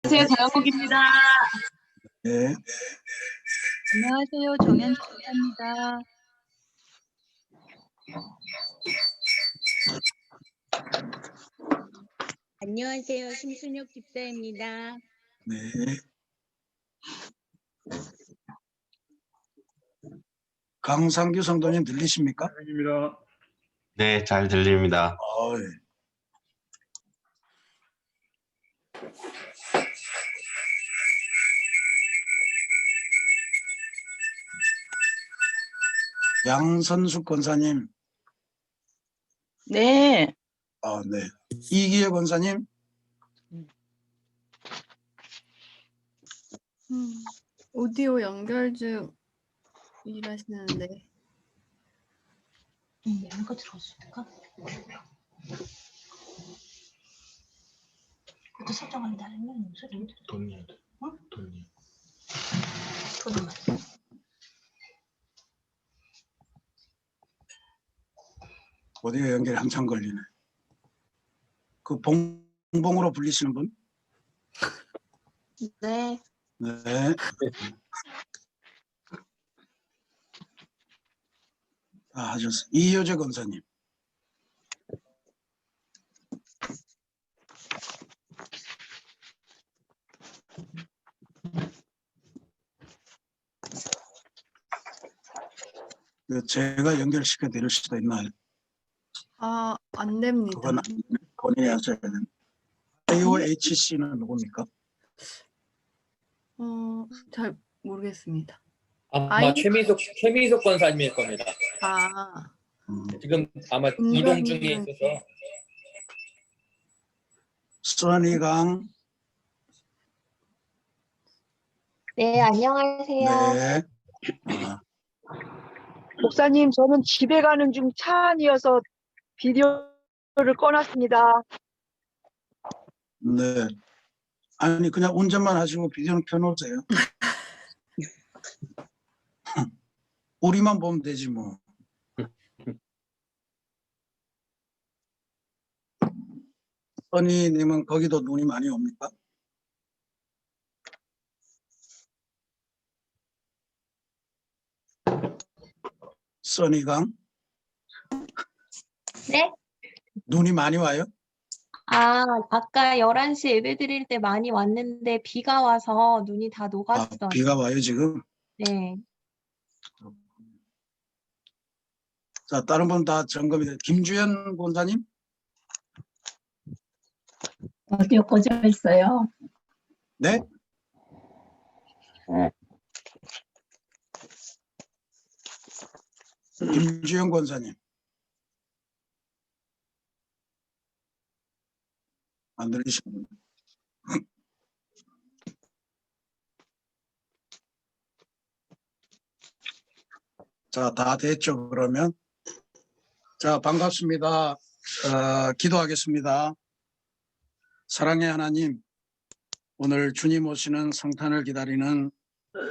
안녕하세요. 장영국입니다. 네. 안녕하세요. 정현숙입니다. 안녕하세요. 심순혁 집사입니다. 네. 강상규 성도님 들리십니까? 입니다. 네, 잘 들립니다. 예. 양선숙 권사님. 네. 네. 이기혜 권사님. 오디오 연결 중 일하시는데. 이거 들어왔을까? 그것도 설정한다면 목소리 돈이요. 응? 돈이. 돈만. 오디오 연결이 항상 걸리네. 그 봉봉으로 불리시는 분? 네. 네. 하셨어요. 이효재 권사님. 제가 연결시켜 드릴 수도 있나요? 안 됩니다. 그건 본인이 하셔야 되는. IOHC는 누굽니까? 잘 모르겠습니다. 아마 최미석 권사님일 겁니다. 지금 아마 이동 중에 있어서. 써니강. 네, 안녕하세요. 네. 목사님, 저는 집에 가는 중 차 안이어서 비디오를 꺼놨습니다. 네. 아니 그냥 운전만 하시고 비디오는 켜놓으세요. 우리만 보면 되지 뭐. 써니님은 거기도 눈이 많이 옵니까? 써니강? 네? 눈이 많이 와요? 아까 11시 예배 드릴 때 많이 왔는데 비가 와서 눈이 다 녹았어요. 비가 와요 지금? 네. 자, 다른 분 다 점검이 돼요. 김주현 권사님? 오디오 꺼져 있어요. 네? 김주현 권사님. 안 들리시군요. 자, 다 됐죠, 그러면? 자, 반갑습니다. 기도하겠습니다. 사랑의 하나님, 오늘 주님 오시는 성탄을 기다리는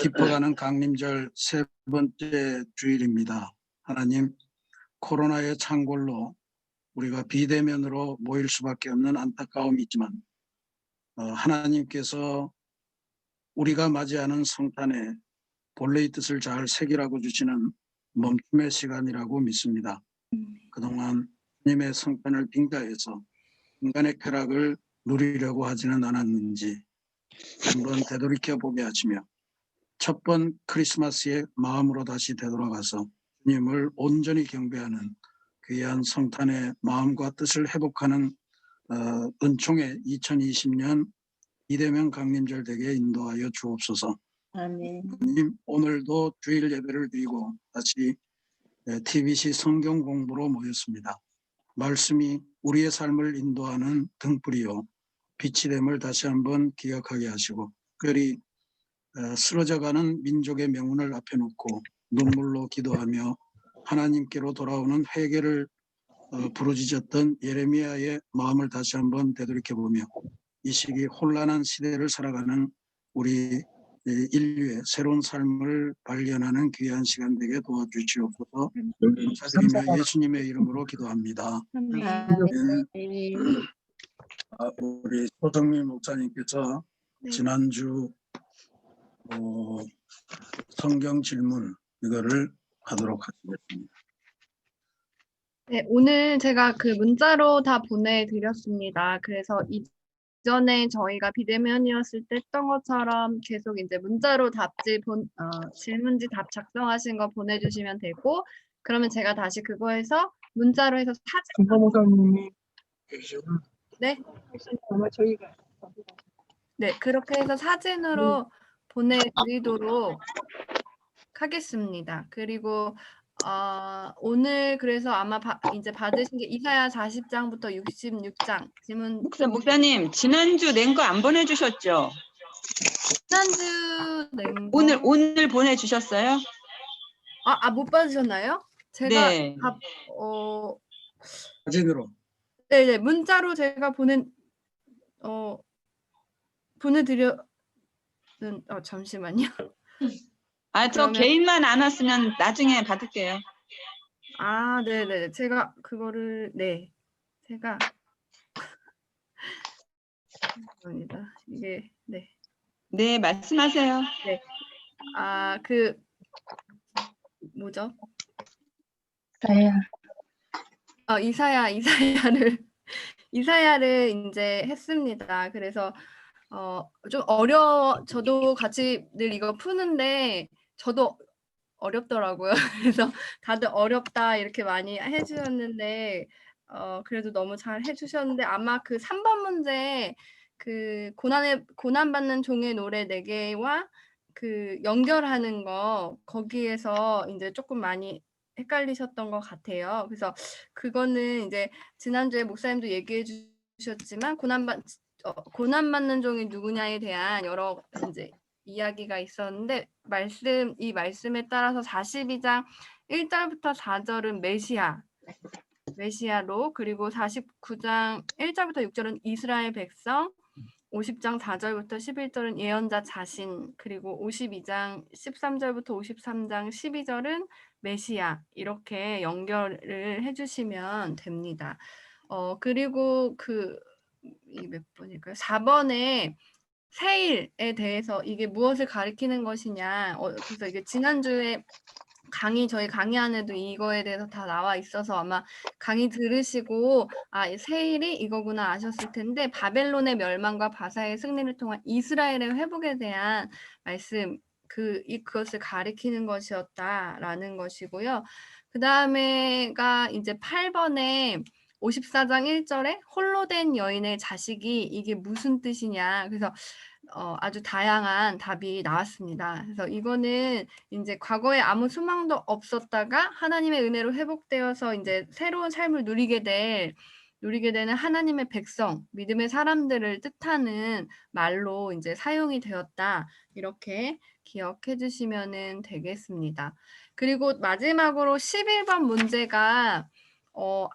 깊어가는 강림절 세 번째 주일입니다. 하나님, 코로나의 창궐로 우리가 비대면으로 모일 수밖에 없는 안타까움이 있지만 하나님께서 우리가 맞이하는 성탄에 본래의 뜻을 잘 새기라고 주시는 멈춤의 시간이라고 믿습니다. 그동안 주님의 성탄을 빙자해서 인간의 쾌락을 누리려고 하지는 않았는지 한번 되돌이켜보게 하시며 첫 번 크리스마스의 마음으로 다시 되돌아가서 주님을 온전히 경배하는 귀한 성탄의 마음과 뜻을 회복하는 은총의 2020년 비대면 강림절 되게 인도하여 주옵소서. 아멘. 주님, 오늘도 주일 예배를 드리고 다시 TBC 성경 공부로 모였습니다. 말씀이 우리의 삶을 인도하는 등불이요 빛이 됨을 다시 한번 기억하게 하시고 특별히 쓰러져가는 민족의 명운을 앞에 놓고 눈물로 기도하며 하나님께로 돌아오는 회개를 부르짖었던 예레미야의 마음을 다시 한번 되돌이켜보며 이 시기 혼란한 시대를 살아가는 우리 인류의 새로운 삶을 발견하는 귀한 시간 되게 도와주시옵소서. 감사드리며 예수님의 이름으로 기도합니다. 아멘. 우리 소정민 목사님께서 네. 지난주 성경 질문 이거를 하도록 하겠습니다. 네, 오늘 제가 그 문자로 다 보내드렸습니다. 그래서 이전에 저희가 비대면이었을 때 했던 것처럼 계속 이제 문자로 질문지 답 작성하신 거 보내주시면 되고, 그러면 제가 다시 그거에서 문자로 해서 사진, 김포목사님이 네, 아마 저희가 네, 그렇게 해서 사진으로 보내드리도록 하겠습니다. 그리고 오늘 그래서 아마 이제 받으신 게 이사야 40장부터 66장 질문. 목사님, 지난주 낸 거 안 보내주셨죠? 지난주 낸 거. 오늘 보내주셨어요? 못 받으셨나요? 제가 네. 사진으로. 네네, 문자로 제가 잠시만요. 저 그러면- 개인만 안 왔으면 나중에 받을게요. 네네, 제가 그거를, 네, 제가 죄송합니다. 이게, 네. 네, 말씀하세요. 네. 뭐죠? 이사야를 이제 했습니다. 그래서 좀 저도 같이 늘 이거 푸는데 저도 어렵더라고요. 그래서 다들 어렵다 이렇게 많이 해주셨는데 그래도 너무 잘 해주셨는데 아마 그 3번 문제 그 고난받는 종의 노래 4개와 그 연결하는 거 거기에서 이제 조금 많이 헷갈리셨던 것 같아요. 그래서 그거는 이제 지난주에 목사님도 얘기해 주셨지만 고난받는 종이 누구냐에 대한 여러 이제 이야기가 있었는데 이 말씀에 따라서 42장 1절부터 4절은 메시아로, 그리고 49장 1절부터 6절은 이스라엘 백성, 50장 4절부터 11절은 예언자 자신, 그리고 52장 13절부터 53장 12절은 메시아, 이렇게 연결을 해주시면 됩니다. 그리고 이게 몇 번일까요? 4번에 세일에 대해서 이게 무엇을 가리키는 것이냐. 그래서 이게 지난주에 저희 강의 안에도 이거에 대해서 다 나와 있어서 아마 강의 들으시고 세일이 이거구나 아셨을 텐데, 바벨론의 멸망과 바사의 승리를 통한 이스라엘의 회복에 대한 말씀, 그것을 가리키는 것이었다라는 것이고요. 그 다음에가 이제 8번에 54장 1절에 홀로 된 여인의 자식이 이게 무슨 뜻이냐. 그래서 아주 다양한 답이 나왔습니다. 그래서 이거는 이제 과거에 아무 소망도 없었다가 하나님의 은혜로 회복되어서 이제 새로운 삶을 누리게 되는 하나님의 백성, 믿음의 사람들을 뜻하는 말로 이제 사용이 되었다. 이렇게 기억해 주시면 되겠습니다. 그리고 마지막으로 11번 문제가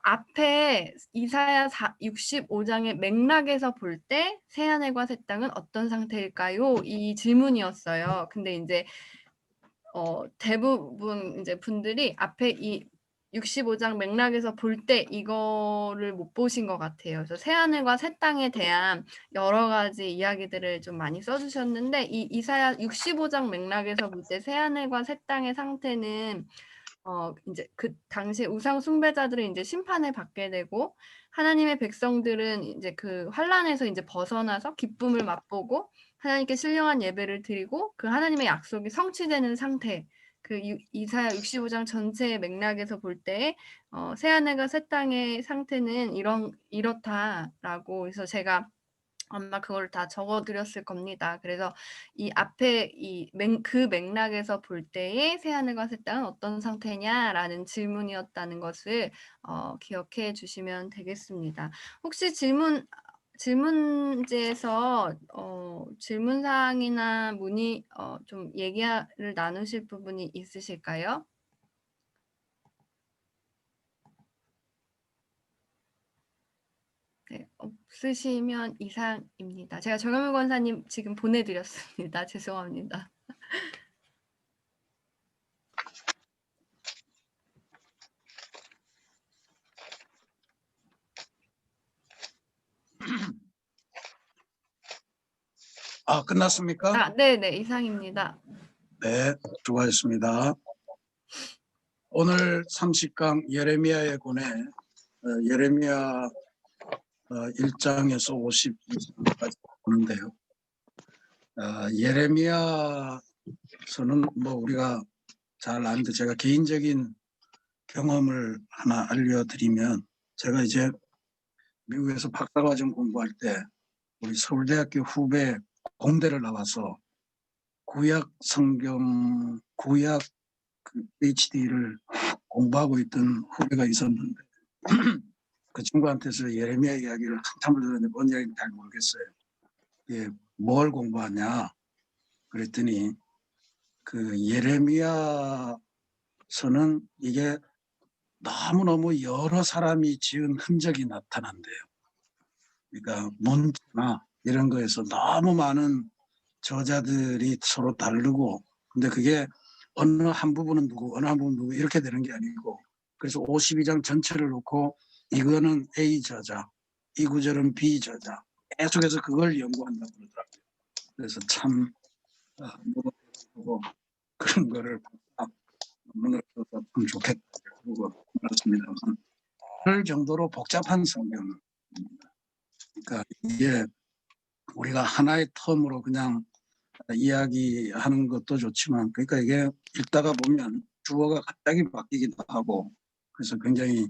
앞에 이사야 65장의 맥락에서 볼 때 새하늘과 새 땅은 어떤 상태일까요? 이 질문이었어요. 근데 이제 대부분 이제 분들이 앞에 이 65장 맥락에서 볼 때 이거를 못 보신 것 같아요. 그래서 새하늘과 새 땅에 대한 여러 가지 이야기들을 좀 많이 써주셨는데 이 이사야 65장 맥락에서 볼 때 새하늘과 새 땅의 상태는 이제 그 당시 우상 숭배자들은 이제 심판을 받게 되고 하나님의 백성들은 이제 그 환란에서 이제 벗어나서 기쁨을 맛보고 하나님께 신령한 예배를 드리고 그 하나님의 약속이 성취되는 상태. 이사야 65장 전체의 맥락에서 볼 때 새하늘과 새 땅의 상태는 이렇다라고, 그래서 제가 아마 그걸 다 적어드렸을 겁니다. 그래서 이 앞에 그 맥락에서 볼 때의 새하늘과 새 땅은 어떤 상태냐라는 질문이었다는 것을 기억해 주시면 되겠습니다. 혹시 질문지에서 질문사항이나 문의 좀 얘기를 나누실 부분이 있으실까요? 네, 없으시면 이상입니다. 제가 정현무 권사님 지금 보내드렸습니다. 죄송합니다. 끝났습니까? 네네, 이상입니다. 네, 수고하셨습니다. 오늘 30강 예레미야의 권에 예레미야 1장에서 52장까지 보는데요. 예레미야서는 뭐 우리가 잘 아는데 제가 개인적인 경험을 하나 알려드리면, 제가 이제 미국에서 박사과정 공부할 때 우리 서울대학교 후배 공대를 나와서 구약 성경, 구약 PhD를 공부하고 있던 후배가 있었는데 그 친구한테서 예레미야 이야기를 한참을 들었는데 뭔 이야기인지 잘 모르겠어요. 예, 뭘 공부하냐 그랬더니 그 예레미야서는 이게 너무너무 여러 사람이 지은 흔적이 나타난대요. 그러니까 문자나 이런 거에서 너무 많은 저자들이 서로 다르고, 근데 그게 어느 한 부분은 누구, 어느 한 부분은 누구 이렇게 되는 게 아니고, 그래서 52장 전체를 놓고 이거는 A 저자, 이 구절은 B 저자, 계속해서 그걸 연구한다고 그러더라고요. 그래서 참 보고 그런 거를 논문을 써서 참 좋겠다 그러고 그렇습니다만, 그럴 정도로 복잡한 성경입니다. 그러니까 이게 우리가 하나의 텀으로 그냥 이야기하는 것도 좋지만, 그러니까 이게 읽다가 보면 주어가 갑자기 바뀌기도 하고, 그래서 굉장히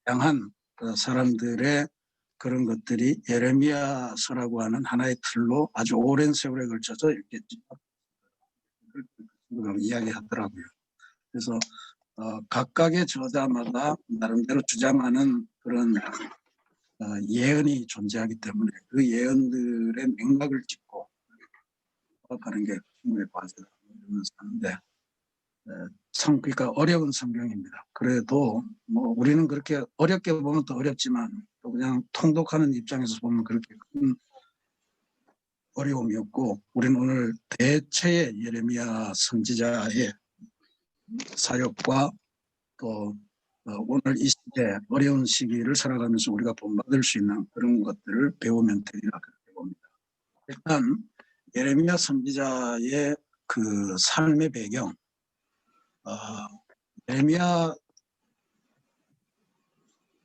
다양한 사람들의 그런 것들이 예레미야서라고 하는 하나의 틀로 아주 오랜 세월에 걸쳐서 이렇게 이야기하더라고요. 그래서 각각의 저자마다 나름대로 주장하는 그런 예언이 존재하기 때문에 그 예언들의 맥락을 짚고 하는 게 친구의 과제다 이러면서 하는데, 참 그러니까 어려운 성경입니다. 그래도 뭐 우리는 그렇게 어렵게 보면 더 어렵지만 또 그냥 통독하는 입장에서 보면 그렇게 큰 어려움이 없고, 우리는 오늘 대체의 예레미야 선지자의 사역과 또 오늘 이 시대 어려운 시기를 살아가면서 우리가 본받을 수 있는 그런 것들을 배우면 되리라 그렇게 봅니다. 일단 예레미야 선지자의 그 삶의 배경,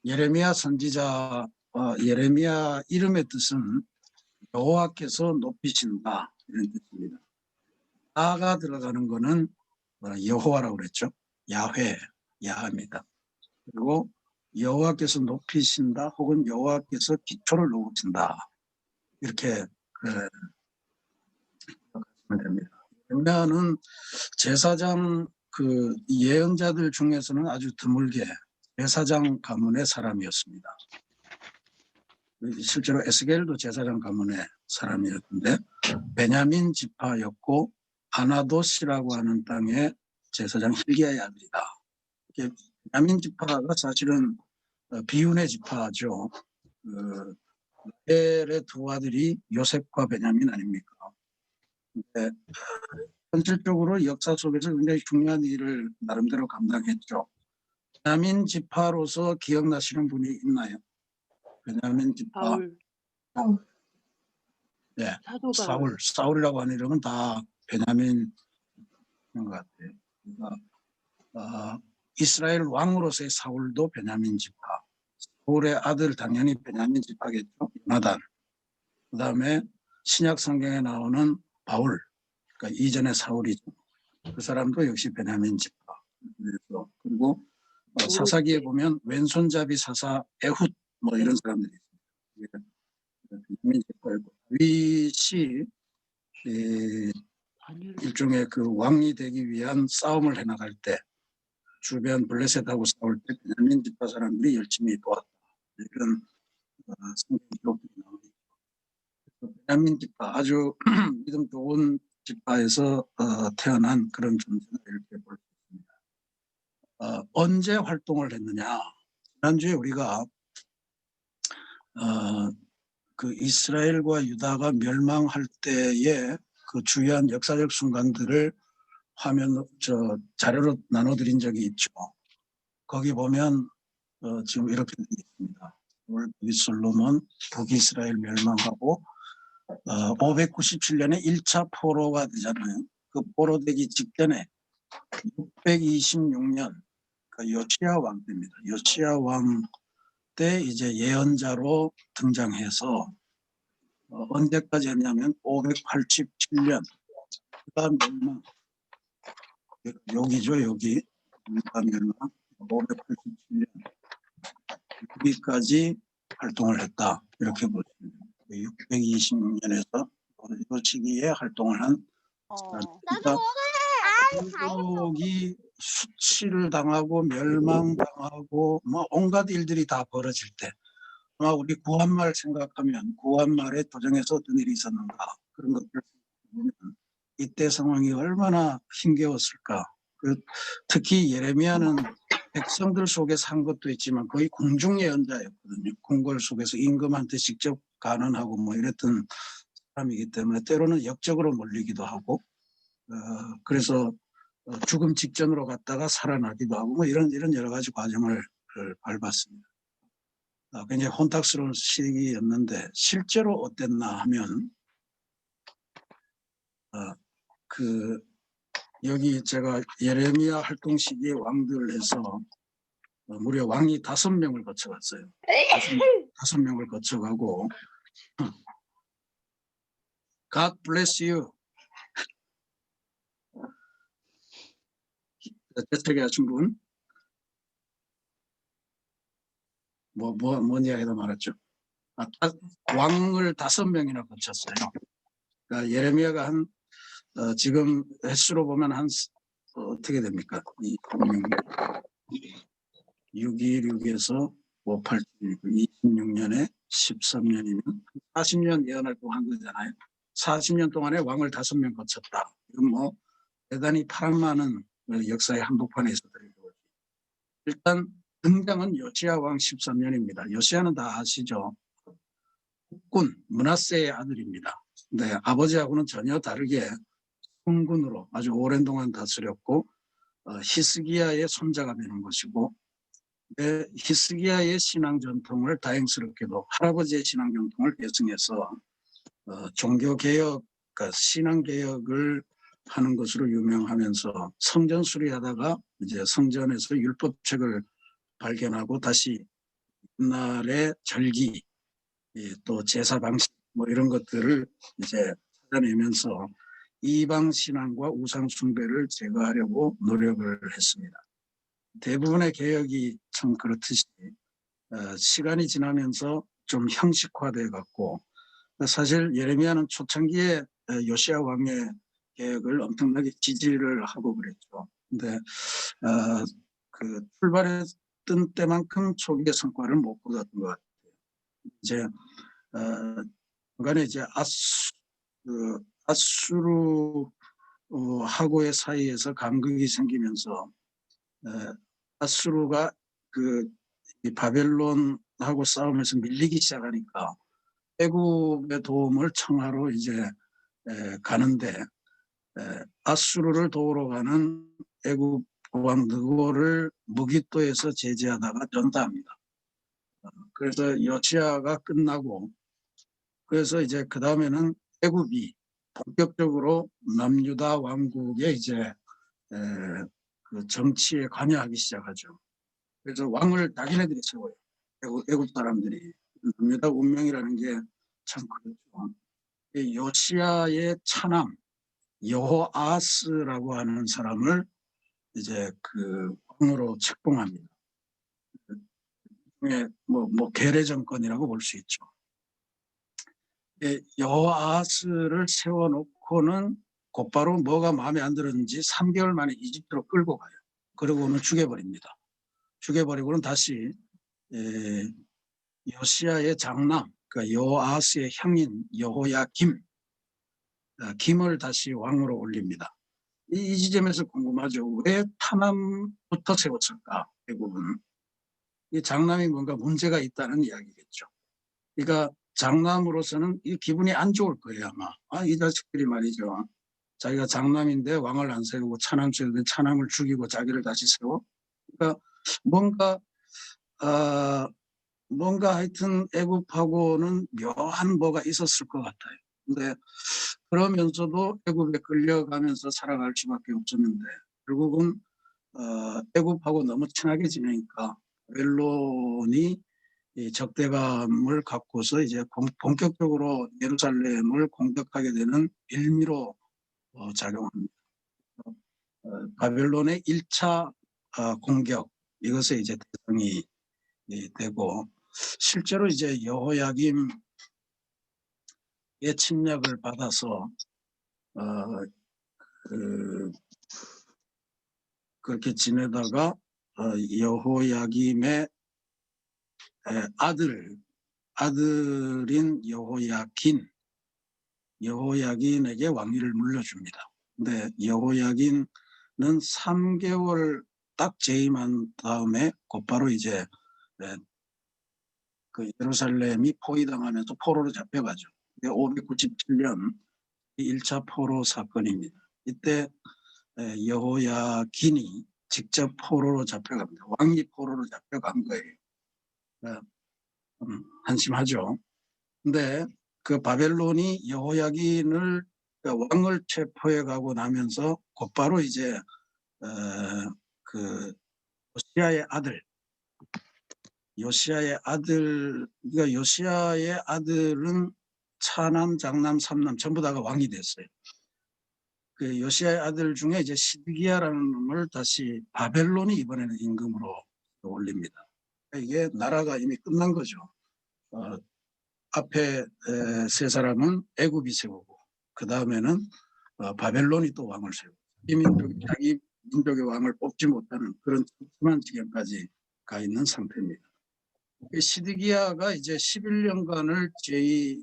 예레미야 선지자, 예레미야 이름의 뜻은 여호와께서 높이신다 이런 뜻입니다. 아가 들어가는 거는 여호와라고 그랬죠. 야훼, 야합니다. 그리고 여호와께서 높이신다 혹은 여호와께서 기초를 놓으신다 이렇게 생각하시면 됩니다. 예레미야는 제사장 그 예언자들 중에서는 아주 드물게 제사장 가문의 사람이었습니다. 실제로 에스겔도 제사장 가문의 사람이었는데 베냐민 지파였고 아나도시라고 하는 땅의 제사장 hil기야의 아들이다. 베냐민 지파가 사실은 비운의 지파죠. 라헬의 두 아들이 요셉과 베냐민 아닙니까? 근데 현실적으로 역사 속에서 굉장히 중요한 일을 나름대로 감당했죠. 베냐민 지파로서 기억나시는 분이 있나요? 베냐민 지파. 네, 사울이라고 하는 이름은 다 베냐민인 것 같아요. 그러니까 이스라엘 왕으로서의 사울도 베냐민 지파. 사울의 아들 당연히 베냐민 지파겠죠. 나단. 그다음에 신약 성경에 나오는 바울. 그러니까 이전의 사울이죠. 그 사람도 역시 베냐민 지파. 그리고 사사기에 보면 왼손잡이 사사 에훗 뭐 이런 사람들이 있습니다. 베냐민 지파였고 다윗이 일종의 그 왕이 되기 위한 싸움을 해나갈 때 주변 블레셋하고 싸울 때 베냐민 지파 사람들이 열심히 도왔다. 이런 성경 기록들이 나옵니다. 베냐민 지파 아주 믿음 좋은 지파에서 태어난 그런 존재다 이렇게 볼 수 있습니다. 언제 활동을 했느냐? 지난주에 우리가 그 이스라엘과 유다가 멸망할 때의 그 주요한 역사적 순간들을 자료로 나눠드린 적이 있죠. 거기 보면 지금 이렇게 되어 있습니다. 북이스라엘 멸망하고 597년에 1차 포로가 되잖아요. 그 포로되기 직전에 626년 그 요시야 왕 때입니다. 요시야 왕 때 이제 예언자로 등장해서 언제까지 했냐면 587년 유다 멸망 여기죠. 여기 유다 멸망 587년 여기까지 활동을 했다. 이렇게 보시면 626년에서 이 시기에 활동을 한 그러니까 민족이 수치를 당하고 멸망당하고 뭐 온갖 일들이 다 벌어질 때 아마 우리 구한말 생각하면 구한말에 도정에서 어떤 일이 있었는가 그런 것들을 보면 이때 상황이 얼마나 힘겨웠을까. 특히 예레미야는 백성들 속에 산 것도 있지만 거의 공중 예언자였거든요. 궁궐 속에서 임금한테 직접 간언하고 뭐 이랬던 사람이기 때문에 때로는 역적으로 몰리기도 하고 그래서 죽음 직전으로 갔다가 살아나기도 하고 뭐 이런 여러 가지 과정을 밟았습니다. 굉장히 혼탁스러운 시기였는데 실제로 어땠나 하면 여기 제가 예레미야 활동 시기에 왕들을 해서 무려 왕이 5명을 거쳐갔어요. 5명을 거쳐가고 God bless you. 대책에 하신 분? 뭔 이야기도 말했죠. 왕을 5명이나 거쳤어요. 그러니까 예레미야가 지금 횟수로 보면 어떻게 됩니까? 626에서 587, 26년에 13년이면 40년 예언을 한 거잖아요. 40년 동안에 왕을 5명 거쳤다. 이건 뭐 대단히 파란만은 역사의 한복판에 있었던 거죠. 일단 등장은 요시야 왕 13년입니다. 요시야는 다 아시죠? 국군 므낫세의 아들입니다. 근데 아버지하고는 전혀 다르게 성군으로 아주 오랜 동안 다스렸고 히스기야의 손자가 되는 것이고 히스기야의 신앙 전통을 다행스럽게도 할아버지의 신앙 전통을 계승해서 종교개혁, 그러니까 신앙개혁을 하는 것으로 유명하면서 성전 수리하다가 이제 성전에서 율법책을 발견하고 다시 옛날의 절기 또 제사 방식 뭐 이런 것들을 이제 찾아내면서 이방 신앙과 우상 숭배를 제거하려고 노력을 했습니다. 대부분의 개혁이 참 그렇듯이 시간이 지나면서 좀 형식화돼 갖고 사실 예레미야는 초창기에 요시야 왕의 개혁을 엄청나게 지지를 하고 그랬죠. 근데 그 출발했던 때만큼 초기의 성과를 못 거뒀던 것 같아요. 이제 중간에 이제 아수르하고의 사이에서 간극이 생기면서 아수르가 이 바벨론하고 싸우면서 밀리기 시작하니까 애굽의 도움을 청하러 이제 가는데 아수르를 도우러 가는 애굽 왕 느고를 무기또에서 제지하다가 전사합니다. 그래서 요시야가 끝나고 그래서 이제 그 다음에는 애굽이 본격적으로 남유다 왕국에 이제 그 정치에 관여하기 시작하죠. 그래서 왕을 자기네들이 세워요. 애굽 사람들이. 남유다 운명이라는 게 참 그렇죠. 요시야의 차남 여호아스라고 하는 사람을 이제 그 왕으로 책봉합니다. 뭐 계례 정권이라고 볼 수 있죠. 여호아스를 세워놓고는 곧바로 뭐가 마음에 안 들었는지 3개월 만에 이집트로 끌고 가요. 그러고는 죽여버립니다. 죽여버리고는 다시 요시야의 장남, 그러니까 여호아스의 형인 여호야김, 김을 다시 왕으로 올립니다. 이 지점에서 궁금하죠. 왜 타남부터 세웠을까? 대부분 이 장남이 뭔가 문제가 있다는 이야기겠죠. 그러니까 장남으로서는 이 기분이 안 좋을 거예요 아마. 이 자식들이 말이죠. 자기가 장남인데 왕을 안 세우고 차남 세우는데 차남을 죽이고 자기를 다시 세워. 그러니까 뭔가 하여튼 애굽하고는 묘한 뭐가 있었을 것 같아요. 근데 그러면서도 애굽에 끌려가면서 살아갈 수밖에 없었는데 결국은 애굽하고 너무 친하게 지내니까 바벨론이 이 적대감을 갖고서 이제 본격적으로 예루살렘을 공격하게 되는 빌미로 작용합니다. 바벨론의 1차 공격 이것에 이제 대상이 되고 실제로 이제 여호야김의 침략을 받아서 그렇게 지내다가 여호야김의 아들인 여호야긴에게 왕위를 물려줍니다. 근데 여호야긴은 3개월 딱 재임한 다음에 곧바로 이제 그 예루살렘이 포위당하면서 포로로 잡혀가죠. 597년 1차 포로 사건입니다. 이때 여호야긴이 직접 포로로 잡혀갑니다. 왕이 포로로 잡혀간 거예요. 한심하죠. 근데 그 바벨론이 여호야긴을 왕을 체포해 가고 나면서 곧바로 이제 그 요시야의 아들은 차남, 장남, 삼남 전부 다가 왕이 됐어요. 그 요시야의 아들 중에 이제 시드기야라는 놈을 다시 바벨론이 이번에는 임금으로 올립니다. 이게 나라가 이미 끝난 거죠. 앞에 세 사람은 애굽이 세우고 그 다음에는 바벨론이 또 왕을 세우고 이 민족이 자기 민족의 왕을 뽑지 못하는 그런 끔찍한 지경까지 가 있는 상태입니다. 시드기야가 이제 11년간을 제위에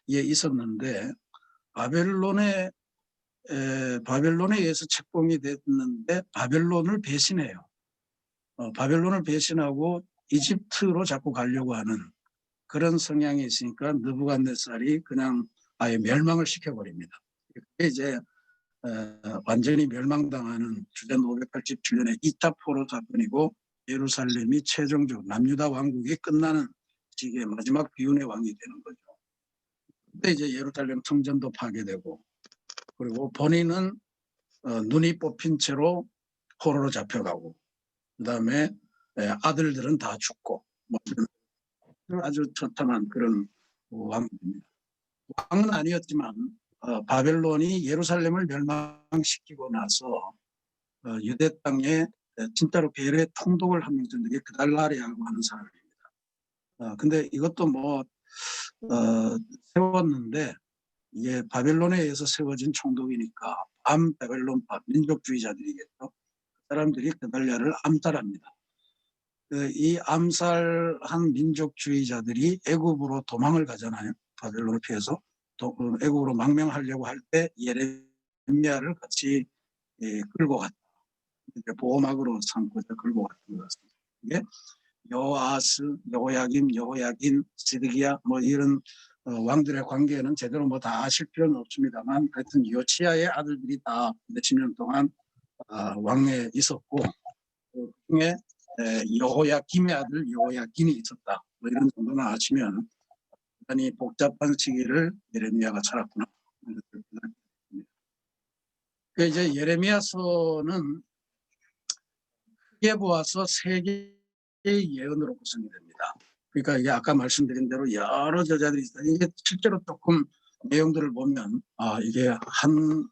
있었는데 바벨론에 의해서 책봉이 됐는데 바벨론을 배신해요. 바벨론을 배신하고 이집트로 자꾸 가려고 하는 그런 성향이 있으니까 느부갓네살이 그냥 아예 멸망을 시켜버립니다. 그게 이제 완전히 멸망당하는 주전 587년에 2차 포로 사건이고 예루살렘이 최종적으로 남유다 왕국이 끝나는 시기에 마지막 비운의 왕이 되는 거죠. 그때 이제 예루살렘 성전도 파괴되고 그리고 본인은 눈이 뽑힌 채로 포로로 잡혀가고 그다음에 아들들은 다 죽고 뭐 아주 처참한 그런 왕입니다. 왕은 아니었지만 바벨론이 예루살렘을 멸망시키고 나서 유대 땅에 진짜로 베레 통독을 한 명 정도 그달라리아라고 하는 사람입니다. 근데 이것도 뭐 세웠는데 이게 바벨론에 의해서 세워진 총독이니까 바벨론파 민족주의자들이겠죠. 그 사람들이 그달리아를 암살합니다. 이 암살한 민족주의자들이 애굽으로 도망을 가잖아요. 바벨론을 피해서 애굽으로 망명하려고 할 때 예레미야를 같이 끌고 갔다. 보호막으로 삼고 끌고 갔던 것 같습니다. 이게 여호아스, 여호야긴, 시드기야 뭐 이런 왕들의 관계는 제대로 뭐 다 아실 필요는 없습니다만 하여튼 요시야의 아들들이 다 몇십 년 동안 왕에 있었고 그 중에 여호야김의 아들 여호야긴이 있었다. 뭐 이런 정도는 아시면 대단히 복잡한 시기를 예레미야가 살았구나. 그 이제 예레미야서는 크게 보아서 세 개의 예언으로 구성이 됩니다. 그러니까 이게 아까 말씀드린 대로 여러 저자들이 있어요. 이게 실제로 조금 내용들을 보면 이게 한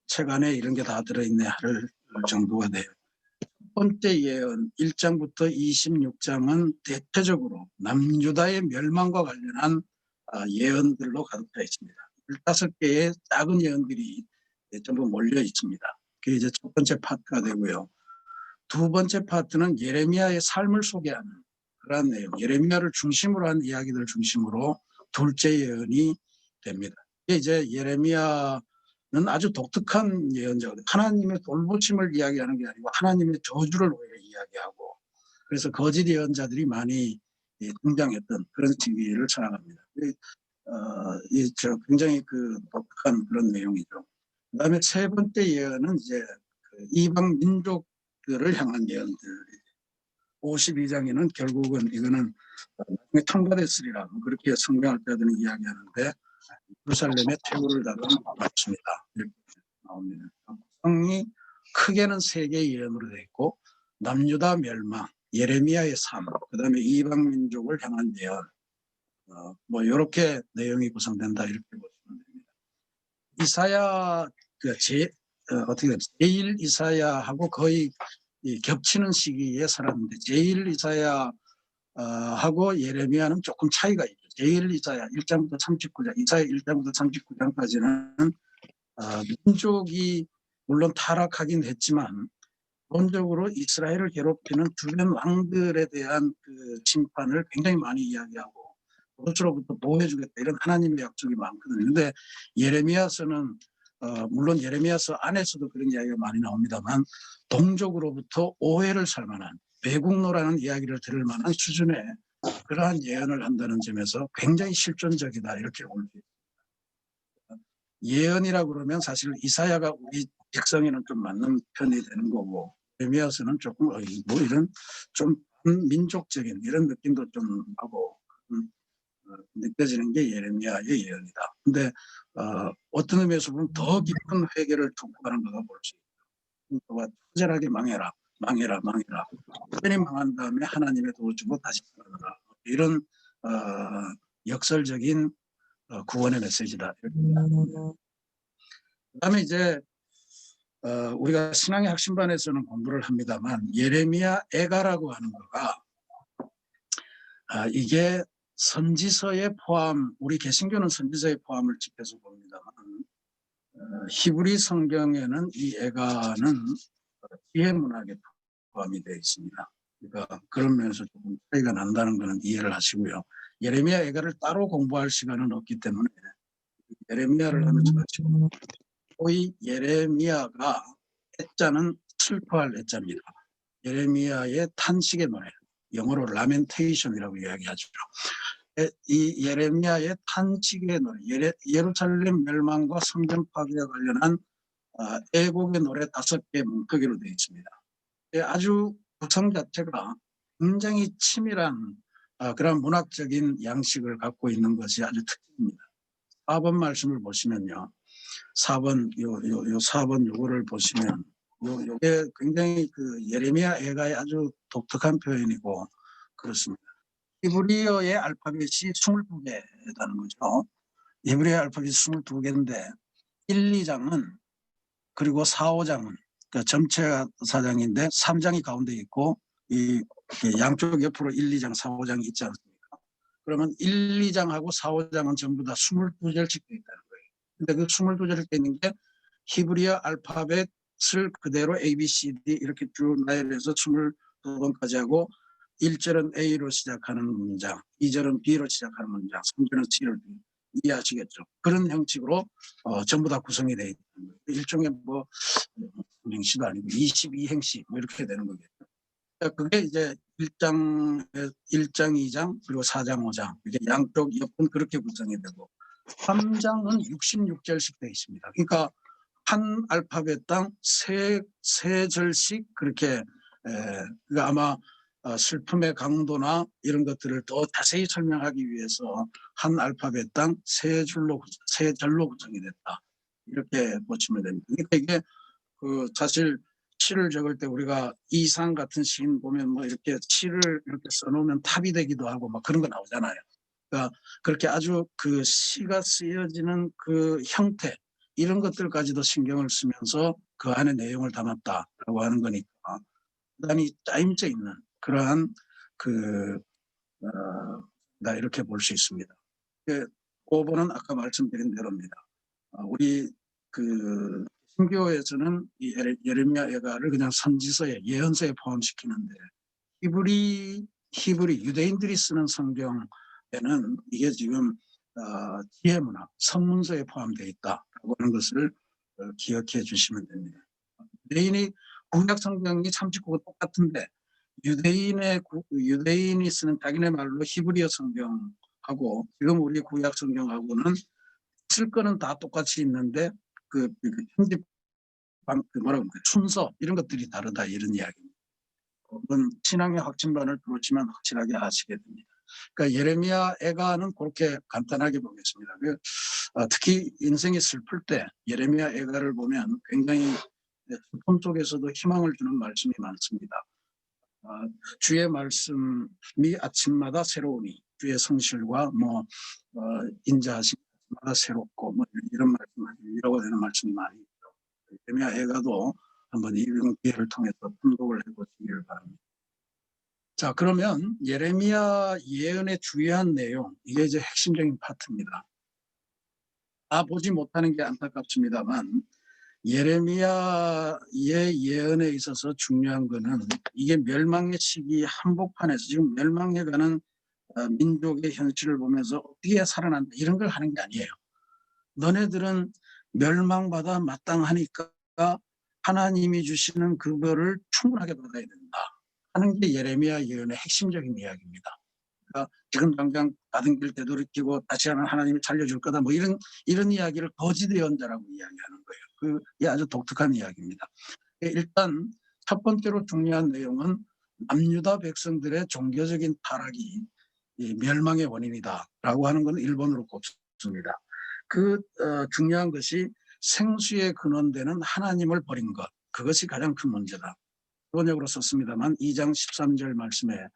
책 안에 이런 게 다 들어있네 할 정도가 돼요. 첫 번째 예언 1장부터 26장은 대체적으로 남유다의 멸망과 관련한 예언들로 가득 차 있습니다. 15개의 작은 예언들이 전부 몰려 있습니다. 그게 이제 첫 번째 파트가 되고요. 두 번째 파트는 예레미야의 삶을 소개하는 그런 내용, 예레미야를 중심으로 한 이야기들 중심으로 둘째 예언이 됩니다. 이게 이제 예레미야는 아주 독특한 예언자거든요. 하나님의 돌보침을 이야기하는 게 아니고 하나님의 저주를 오히려 이야기하고 그래서 거짓 예언자들이 많이 등장했던 그런 시기를 살아갑니다. 굉장히 그 독특한 그런 내용이죠. 그다음에 세 번째 예언은 이제 그 이방 민족들을 향한 예언들. 52장에는 결국은 이거는 나중에 통과됐으리라고 그렇게 성경학자들은 이야기하는데 예루살렘의 퇴고를 다룬 말씀이다. 이렇게 나옵니다. 구성이 크게는 세 개의 예언으로 되어 있고 남유다 멸망, 예레미야의 삶, 그다음에 이방 민족을 향한 예언, 뭐 이렇게 내용이 구성된다 이렇게 보시면 됩니다. 이사야 어떻게 제1 이사야하고 거의 겹치는 시기에 살았는데 제1 이사야 하고 예레미야는 조금 차이가 있죠. 제1 이사야 1장부터 39장, 이사야 1장부터 39장까지는 민족이 물론 타락하긴 했지만 기본적으로 이스라엘을 괴롭히는 주변 왕들에 대한 그 심판을 굉장히 많이 이야기하고 그것으로부터 보호해주겠다 이런 하나님의 약속이 많거든요. 그런데 예레미야서는 물론 예레미야서 안에서도 그런 이야기가 많이 나옵니다만 동족으로부터 오해를 살 만한 왜곡노라는 이야기를 들을 만한 수준의 그러한 예언을 한다는 점에서 굉장히 실존적이다 이렇게 볼 수 있습니다. 예언이라고 그러면 사실 이사야가 우리 백성에는 좀 맞는 편이 되는 거고 예레미야서는 조금 뭐 이런 좀 민족적인 이런 느낌도 좀 하고 느껴지는 게 예레미야의 예언이다. 근데 어떤 의미에서 보면 더 깊은 회개를 촉구하는 거가 볼 수 있다. 처절하게 망해라. 완전히 망한 다음에 하나님의 도를 주고 다시 살아나라. 이런 역설적인 구원의 메시지다. 그다음에 이제 우리가 신앙의 학신반에서는 공부를 합니다만 예레미야 애가라고 하는 거가 이게 선지서의 포함, 우리 개신교는 선지서의 포함을 지켜서 봅니다만 히브리 성경에는 이 애가는 지혜 문학에 포함이 되어 있습니다. 그러니까 그런 면에서 조금 차이가 난다는 것은 이해를 하시고요. 예레미야 애가를 따로 공부할 시간은 없기 때문에 예레미야를 하면서 마치고 소위 예레미야가 애자는 슬퍼할 애자입니다. 예레미야의 탄식의 노래, 영어로 라멘테이션이라고 이야기하죠. 이 예레미야의 탄식의 노래, 예루살렘 멸망과 성전 파괴와 관련한 애곡의 노래 5개 문구기로 되어 있습니다. 아주 구성 자체가 굉장히 치밀한 그런 문학적인 양식을 갖고 있는 것이 아주 특징입니다. 4번 말씀을 보시면요. 4번 요 4번 요거를 보시면 요게 굉장히 그 예레미야 애가의 아주 독특한 표현이고 그렇습니다. 히브리어의 알파벳이 22개라는 거죠. 히브리어 알파벳이 22개인데 1, 2장은 그리고 4, 5장은 그러니까 전체 4장인데 3장이 가운데 있고 이 양쪽 옆으로 1, 2장, 4, 5장이 있지 않습니까? 그러면 1, 2장하고 4, 5장은 전부 다 22절씩 되어 있다는 거예요. 근데 그 22절씩 되어 있는 게 히브리어 알파벳을 그대로 A, B, C, D 이렇게 쭉 나열해서 22번까지 하고 1절은 A로 시작하는 문장, 2절은 B로 시작하는 문장, 3절은 C를 이해하시겠죠. 그런 형식으로 전부 다 구성이 되어 있는 거예요. 일종의 뭐 행시도 아니고 22행시 뭐 이렇게 되는 거겠죠. 그게 이제 1장, 2장 그리고 4장, 5장 이렇게 양쪽 옆은 그렇게 구성이 되고 3장은 66절씩 되어 있습니다. 그러니까 한 알파벳당 세 절씩 그렇게 그러니까 아마 슬픔의 강도나 이런 것들을 더 자세히 설명하기 위해서 한 알파벳당 세 절로 구성이 됐다. 이렇게 보시면 됩니다. 그러니까 이게 그 사실 시를 적을 때 우리가 이상 같은 시인 보면 뭐 이렇게 시를 이렇게 써놓으면 탑이 되기도 하고 막 그런 거 나오잖아요. 그러니까 그렇게 아주 그 시가 쓰여지는 그 형태 이런 것들까지도 신경을 쓰면서 그 안에 내용을 담았다라고 하는 거니까 대단히 짜임새 있는 그러한 나 이렇게 볼 수 있습니다. 5번은 아까 말씀드린 대로입니다. 우리 그 신교에서는 이 예레미야 애가를 그냥 선지서에 예언서에 포함시키는데 히브리 유대인들이 쓰는 성경에는 이게 지금 지혜 문학 성문서에 포함되어 있다라고 하는 것을 기억해 주시면 됩니다. 유대인이 구약 성경이 39가 똑같은데 유대인이 쓰는 자기네 말로 히브리어 성경하고 지금 우리 구약 성경하고는 쓸 거는 다 똑같이 있는데 그 편집 순서 이런 것들이 다르다 이런 이야기입니다. 그건 신앙의 확신반을 들어오시면 확실하게 아시게 됩니다. 그러니까 예레미야 애가는 그렇게 간단하게 보겠습니다. 특히 인생이 슬플 때 예레미야 애가를 보면 굉장히 슬픔 속에서도 희망을 주는 말씀이 많습니다. 주의 말씀이 아침마다 새로우니 주의 성실과 인자하심마다 새롭고 이런 말씀이라고 되는 말씀이 많이 있죠. 예레미야 애가도 한번 이런 기회를 통해서 통독을 해보시기를 바랍니다. 자, 그러면 예레미야 예언의 주요한 내용, 이게 이제 핵심적인 파트입니다. 다 보지 못하는 게 안타깝습니다만 예레미야의 예언에 있어서 중요한 거는 이게 멸망의 시기 한복판에서 지금 멸망해가는 민족의 현실을 보면서 어떻게 살아난다 이런 걸 하는 게 아니에요. 너네들은 멸망받아 마땅하니까 하나님이 주시는 그거를 충분하게 받아야 된다 하는 게 예레미야 예언의 핵심적인 이야기입니다. 그러니까 지금 당장 가던 길 되돌이키고 다시 하나님이 살려줄 거다 이런 이야기를 거짓 예언자라고 이야기하는 거예요. 그게 아주 독특한 이야기입니다. 일단 첫 번째로 중요한 내용은 남유다 백성들의 종교적인 타락이 멸망의 원인이다라고 하는 것은 1번으로 꼽습니다. 중요한 것이 생수의 근원되는 하나님을 버린 것, 그것이 가장 큰 문제다. 번역으로 썼습니다만 2장 13절 말씀에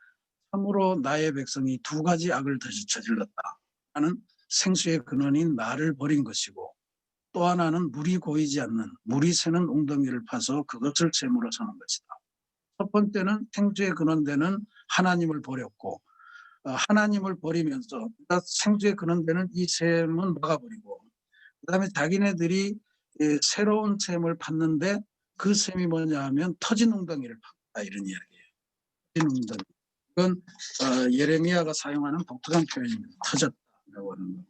참으로 나의 백성이 두 가지 악을 저질렀다 하는 생수의 근원인 나를 버린 것이고 또 하나는 물이 고이지 않는 물이 새는 웅덩이를 파서 그것을 샘으로 삼은 것이다. 첫 번째는 생수의 근원되는 하나님을 버렸고 하나님을 버리면서 생수의 근원되는 이 샘은 막아버리고 그다음에 자기네들이 새로운 샘을 팠는데 그 샘이 뭐냐 하면 터진 웅덩이를 팠다 이런 이야기예요. 터진 웅덩이. 이건 예레미야가 사용하는 독특한 표현입니다. 터졌다라고 하는 거.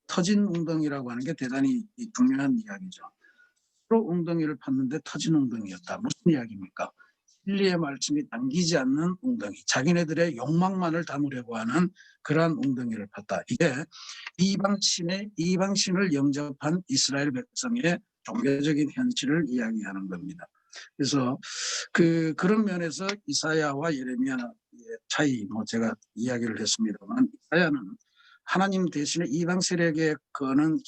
터진 웅덩이라고 하는 게 대단히 중요한 이야기죠. 서로 웅덩이를 팠는데 터진 웅덩이였다. 무슨 이야기입니까? 진리의 말씀이 당기지 않는 웅덩이. 자기네들의 욕망만을 담으려고 하는 그러한 웅덩이를 팠다. 이게 이방신을 영접한 이스라엘 백성의 종교적인 현실을 이야기하는 겁니다. 그래서 그런 면에서 이사야와 예레미야의 차이 제가 이야기를 했습니다만 이사야는 하나님 대신에 이방 세력에 거는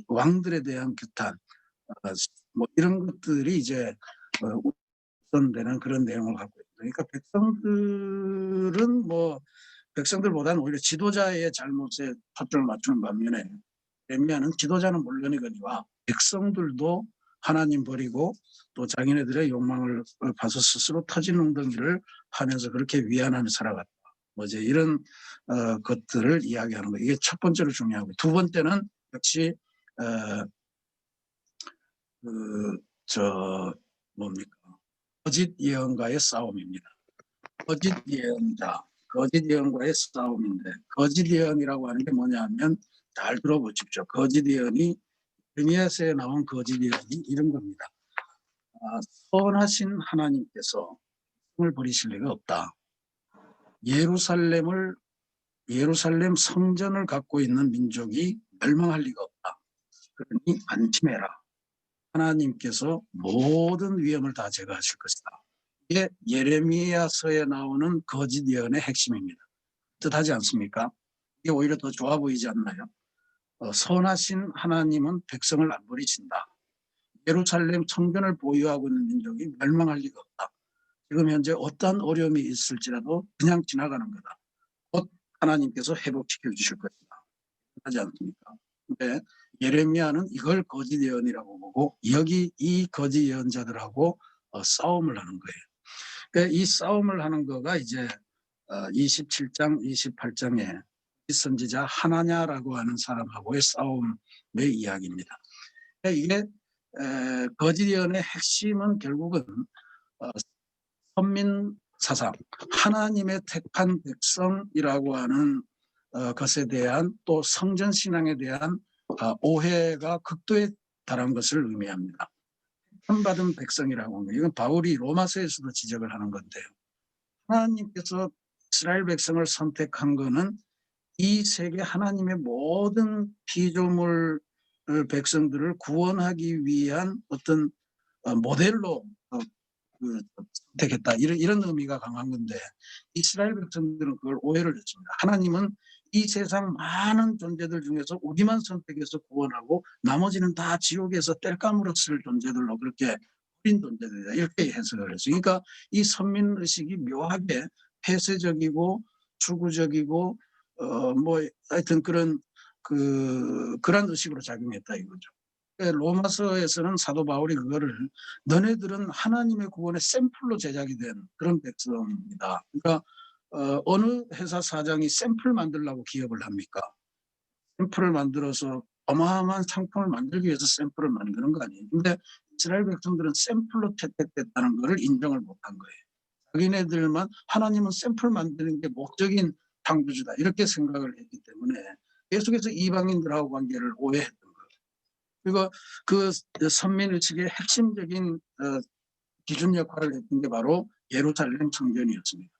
왕들에 대한 규탄 이런 것들이 이제 우선되는 그런 내용을 갖고 있다. 그러니까 백성들보다는 오히려 지도자의 잘못에 초점을 맞추는 반면에 예레미야는 지도자는 물론이거니와 백성들도 하나님 버리고 또 자기네들의 욕망을 봐서 스스로 터진 웅덩이를 하면서 그렇게 위안하며 살아갔다. 이제 이런 것들을 이야기하는 거예요. 이게 첫 번째로 중요하고 두 번째는 역시 거짓 예언과의 싸움입니다. 거짓 예언과의 싸움인데 거짓 예언이라고 하는 게 뭐냐면 잘 들어보십시오. 거짓 예언이 예레미야서에 나온 거짓 예언이 이런 겁니다. 선하신 하나님께서 백성을 버리실 리가 없다. 예루살렘 성전을 갖고 있는 민족이 멸망할 리가 없다. 그러니 안심해라. 하나님께서 모든 위험을 다 제거하실 것이다. 이게 예레미야서에 나오는 거짓 예언의 핵심입니다. 뜻하지 않습니까? 이게 오히려 더 좋아 보이지 않나요? 선하신 하나님은 백성을 안 버리신다. 예루살렘 성전을 보유하고 있는 민족이 멸망할 리가 없다. 지금 현재 어떠한 어려움이 있을지라도 그냥 지나가는 거다. 곧 하나님께서 회복시켜 주실 것이다. 하지 않습니까? 근데 예레미야는 이걸 거짓 예언이라고 보고 여기 이 거짓 예언자들하고 싸움을 하는 거예요. 그러니까 이 싸움을 하는 거가 이제 27장, 28장에 선지자 하나냐라고 하는 사람하고의 싸움의 이야기입니다. 이게 거짓 예언의 핵심은 결국은 선민 사상, 하나님의 택한 백성이라고 하는 것에 대한 또 성전 신앙에 대한 오해가 극도에 달한 것을 의미합니다. 택함받은 백성이라고 하는 이건 바울이 로마서에서도 지적을 하는 건데요. 하나님께서 이스라엘 백성을 선택한 것은 이 세계 하나님의 모든 피조물 백성들을 구원하기 위한 어떤 모델로 선택했다 이런 의미가 강한 건데 이스라엘 백성들은 그걸 오해를 했습니다. 하나님은 이 세상 많은 존재들 중에서 우리만 선택해서 구원하고 나머지는 다 지옥에서 뗄감으로 쓸 존재들로 그렇게 버린 존재들이다 이렇게 해석을 했어요. 그러니까 이 선민의식이 묘하게 폐쇄적이고 추구적이고 뭐 하여튼 그런 그런 의식으로 작용했다 이거죠. 로마서에서는 사도 바울이 그거를 너네들은 하나님의 구원의 샘플로 제작이 된 그런 백성이다. 그러니까 어느 회사 사장이 샘플 만들려고 기업을 합니까? 샘플을 만들어서 어마어마한 상품을 만들기 위해서 샘플을 만드는 거 아니에요. 근데 이스라엘 백성들은 샘플로 채택됐다는 것을 인정을 못한 거예요. 자기네들만 하나님은 샘플 만드는 게 목적인 창조주다 이렇게 생각을 했기 때문에 계속해서 이방인들하고 관계를 오해했던 거예요. 그리고 그 선민의식의 핵심적인 기준 역할을 했던 게 바로 예루살렘 성전이었습니다.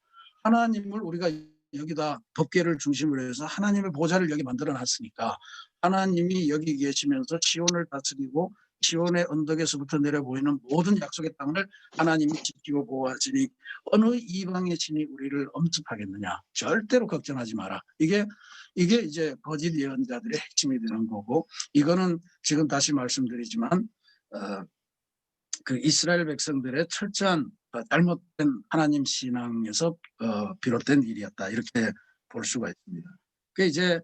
하나님을 우리가 여기다 법궤를 중심으로 해서 하나님의 보좌를 여기 만들어 놨으니까 하나님이 여기 계시면서 시온을 다스리고 시온의 언덕에서부터 내려 보이는 모든 약속의 땅을 하나님이 지키고 보호하시니 어느 이방의 신이 우리를 엄습하겠느냐. 절대로 걱정하지 마라. 이게 이제 거짓 예언자들의 핵심이 되는 거고 이거는 지금 다시 말씀드리지만 그 이스라엘 백성들의 철저한 잘못된 하나님 신앙에서 비롯된 일이었다 이렇게 볼 수가 있습니다. 그 이제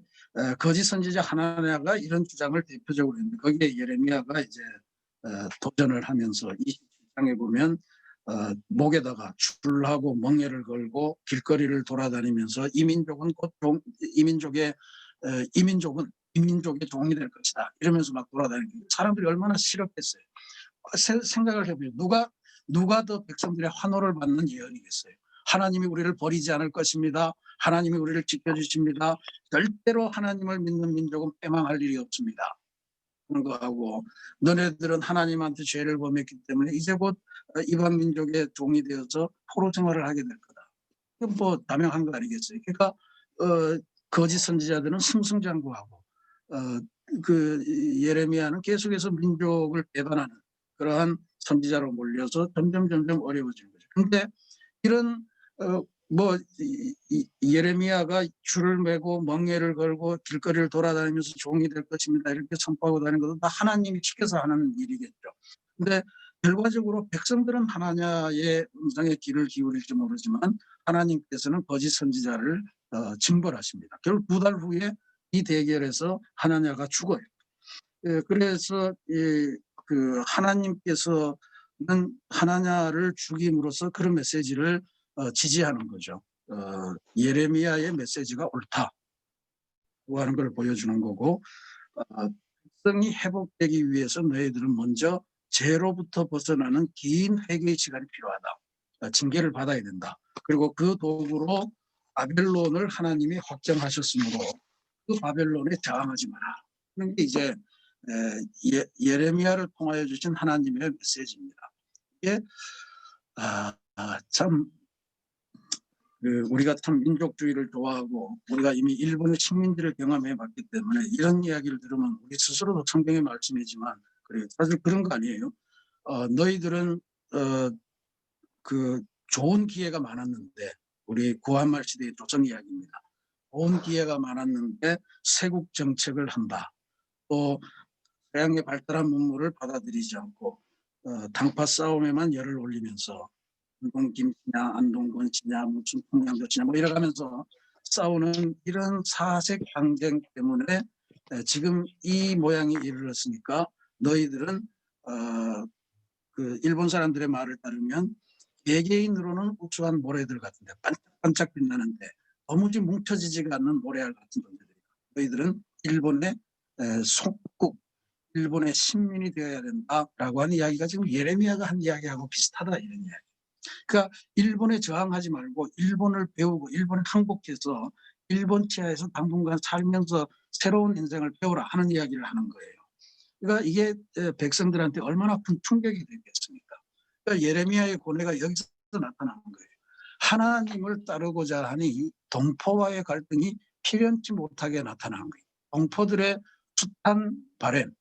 거짓 선지자 하나냐가 이런 주장을 대표적으로 했는데 거기에 예레미야가 이제 도전을 하면서 27장에 보면 목에다가 줄하고 멍에를 걸고 길거리를 돌아다니면서 이민족은 이민족의 종이 될 것이다 이러면서 막 돌아다니는 사람들이 얼마나 싫었겠어요. 생각을 해보죠. 누가 더 백성들의 환호를 받는 예언이겠어요. 하나님이 우리를 버리지 않을 것입니다. 하나님이 우리를 지켜주십니다. 절대로 하나님을 믿는 민족은 패망할 일이 없습니다. 그런 거하고 너네들은 하나님한테 죄를 범했기 때문에 이제 곧 이방 민족의 종이 되어서 포로 생활을 하게 될 거다. 뭐 다명한 거 아니겠어요. 그러니까 거짓 선지자들은 승승장구하고 그 예레미야는 계속해서 민족을 배반하는 그러한 선지자로 몰려서 점점 어려워진 거죠. 그런데 이런 예레미야가 줄을 매고 멍에를 걸고 길거리를 돌아다니면서 종이 될 것입니다. 이렇게 선포하고 다니는 것도 다 하나님이 시켜서 하는 일이겠죠. 그런데 결과적으로 백성들은 하나님의 음성에 귀를 기울일지 모르지만 하나님께서는 거짓 선지자를 징벌하십니다. 결국 2달 후에 이 대결에서 하나냐가 죽어요. 그래서 그 하나님께서는 하나냐를 죽임으로써 그런 메시지를 지지하는 거죠. 예레미야의 메시지가 옳다고 하는 걸 보여주는 거고 백성이 회복되기 위해서 너희들은 먼저 죄로부터 벗어나는 긴 회개의 시간이 필요하다. 징계를 받아야 된다. 그리고 그 도구로 바벨론을 하나님이 확정하셨으므로 그 바벨론에 저항하지 마라. 그런 게 이제 예레미야를 통하여 주신 하나님의 메시지입니다. 이게 참 우리가 참 민족주의를 좋아하고 우리가 이미 일본의 식민지를 경험해 봤기 때문에 이런 이야기를 들으면 우리 스스로도 성경의 말씀이지만 그래요. 사실 그런 거 아니에요. 너희들은 그 좋은 기회가 많았는데 우리 구한말 시대의 조선 이야기입니다. 좋은 기회가 많았는데 세국 정책을 한다. 또 서양의 발달한 문물을 받아들이지 않고 당파 싸움에만 열을 올리면서 안동 김씨냐 안동권 씨냐 무슨 풍량도 씨냐 뭐 이래가면서 싸우는 이런 사색 항쟁 때문에 지금 이 모양이 이르렀으니까 너희들은 그 일본 사람들의 말을 따르면 개개인으로는 우수한 모래들 같은데 반짝반짝 빛나는데 도무지 뭉쳐지지가 않는 모래알 같은 존재들이다. 너희들은 일본의 속국 일본의 식민이 되어야 된다라고 하는 이야기가 지금 예레미야가 한 이야기하고 비슷하다 이런 이야기. 그러니까 일본에 저항하지 말고 일본을 배우고 일본에 항복해서 일본 치하에서 당분간 살면서 새로운 인생을 배우라 하는 이야기를 하는 거예요. 그러니까 이게 백성들한테 얼마나 큰 충격이 되겠습니까? 그러니까 예레미야의 고뇌가 여기서 나타나는 거예요. 하나님을 따르고자 하니 이 동포와의 갈등이 필연치 못하게 나타나는 거예요. 동포들의 숱한 바램,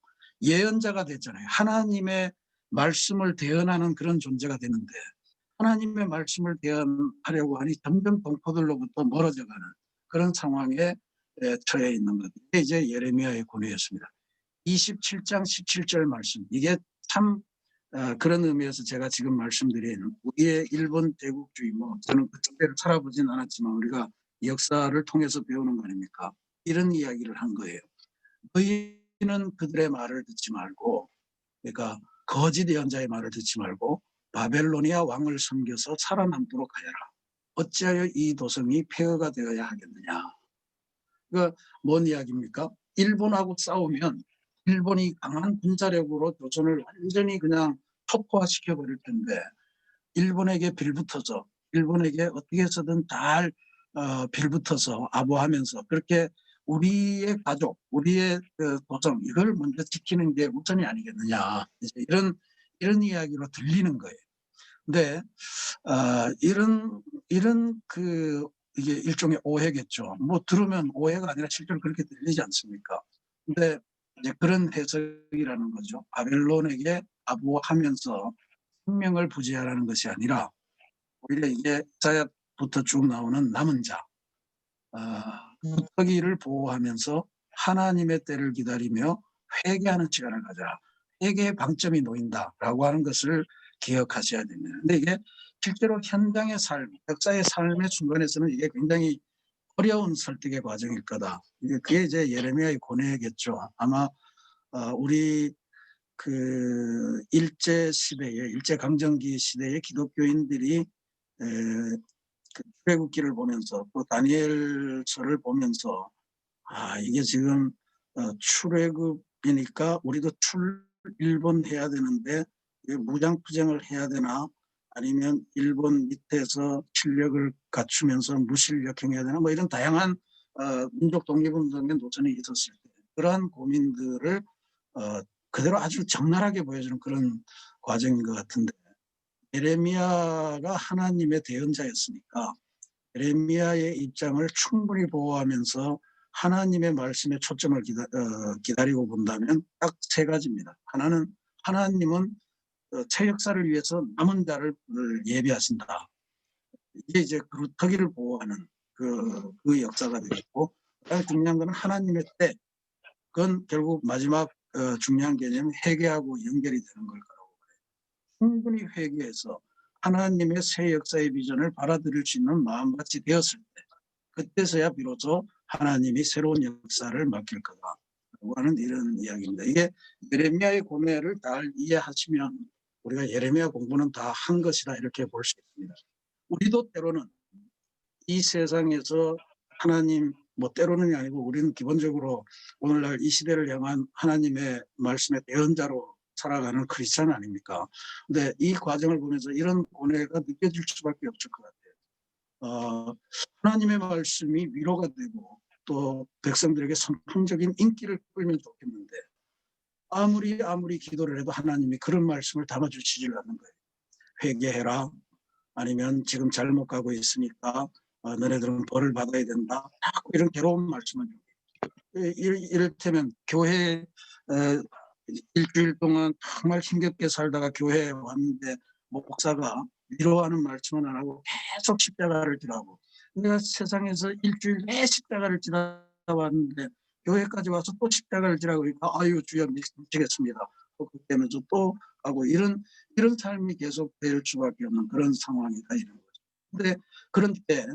예언자가 됐잖아요. 하나님의 말씀을 대언하는 그런 존재가 되는데 하나님의 말씀을 대하려고 하니 점점 동포들로부터 멀어져가는 그런 상황에 처해 있는 것. 이게 이제 예레미야의 고뇌였습니다. 27장 17절 말씀. 이게 참 그런 의미에서 제가 지금 말씀드린 우리의 일본 대국주의, 뭐 저는 그때를 살아보진 않았지만 우리가 역사를 통해서 배우는 거 아닙니까? 이런 이야기를 한 거예요. 너희는 그들의 말을 듣지 말고, 그러니까 거짓 예언자의 말을 듣지 말고 바벨로니아 왕을 섬겨서 살아남도록 하여라. 어찌하여 이 도성이 폐허가 되어야 하겠느냐. 그러니까 뭔 이야기입니까? 일본하고 싸우면 일본이 강한 군사력으로 조선을 완전히 그냥 초토화시켜버릴 텐데 일본에게 빌붙어서 일본에게 어떻게 해서든 잘 빌붙어서 아부하면서 그렇게 우리의 가족, 우리의 그 도성 이걸 먼저 지키는 게 우선이 아니겠느냐. 이제 이런 이야기로 들리는 거예요. 근데 이런 그 이게 일종의 오해겠죠. 뭐 들으면 오해가 아니라 실제로 그렇게 들리지 않습니까? 근데 이제 그런 해석이라는 거죠. 바벨론에게 아부하면서 생명을 부지하라는 것이 아니라 오히려 이게 이사야부터 쭉 나오는 남은 자, 구터기를 보호하면서 하나님의 때를 기다리며 회개하는 시간을 가져라. 회개의 방점이 놓인다라고 하는 것을 기억하셔야 됩니다. 근데 이게 실제로 현장의 삶, 역사의 삶의 순간에서는 이게 굉장히 어려운 설득의 과정일 거다. 그게 이제 예레미야의 고뇌겠죠. 아마 우리 그 일제 시대에 일제 강점기 시대의 기독교인들이 그 출애굽기를 보면서 또 다니엘서를 보면서 이게 지금 출애굽이니까 우리도 일본해야 되는데 무장투쟁을 해야 되나 아니면 일본 밑에서 실력을 갖추면서 무실력행해야 되나 뭐 이런 다양한 민족 독립운동의 노선이 있었을 때 그러한 고민들을 그대로 아주 적나라하게 보여주는 그런 과정인 것 같은데 예레미야가 하나님의 대언자였으니까 예레미야의 입장을 충분히 보호하면서 하나님의 말씀에 초점을 기다리고 본다면 딱 세 가지입니다. 하나는 하나님은 새 역사를 위해서 남은 자를 예비하신다. 이게 이제 구터기를 보호하는 그 역사가 되겠고 가장 중요한 것은 하나님의 때. 그건 결국 마지막 중요한 개념이 회개하고 연결이 되는 걸 거라고 그래요. 충분히 회개해서 하나님의 새 역사의 비전을 받아들일 수 있는 마음같이 되었을 때 그때서야 비로소 하나님이 새로운 역사를 맡길 거다라고 하는 이런 이야기입니다. 이게 예레미야의 고뇌를 잘 이해하시면 우리가 예레미야 공부는 다 한 것이다 이렇게 볼 수 있습니다. 우리도 때로는 이 세상에서 하나님 뭐 때로는이 아니고 우리는 기본적으로 오늘날 이 시대를 향한 하나님의 말씀의 대언자로 살아가는 크리스찬 아닙니까? 근데 이 과정을 보면서 이런 고뇌가 느껴질 수밖에 없을 것 같아요. 하나님의 말씀이 위로가 되고 또 백성들에게 선풍적인 인기를 끌면 좋겠는데 아무리 기도를 해도 하나님이 그런 말씀을 담아주시질 않는 거예요. 회개해라 아니면 지금 잘못 가고 있으니까 너네들은 벌을 받아야 된다. 이런 괴로운 말씀을 이를테면 교회 일주일 동안 정말 힘겹게 살다가 교회에 왔는데 목사가 위로하는 말씀은 안 하고 계속 십자가를 지라고 내가 세상에서 일주일 내 십자가를 지나 왔는데 교회까지 와서 또 십자가를 지라고 그러니까 아유 주여 미치겠습니다. 또 그때면서 또 하고 이런 삶이 계속 될 수밖에 없는 그런 상황이다 이런 거죠. 근데 그런 때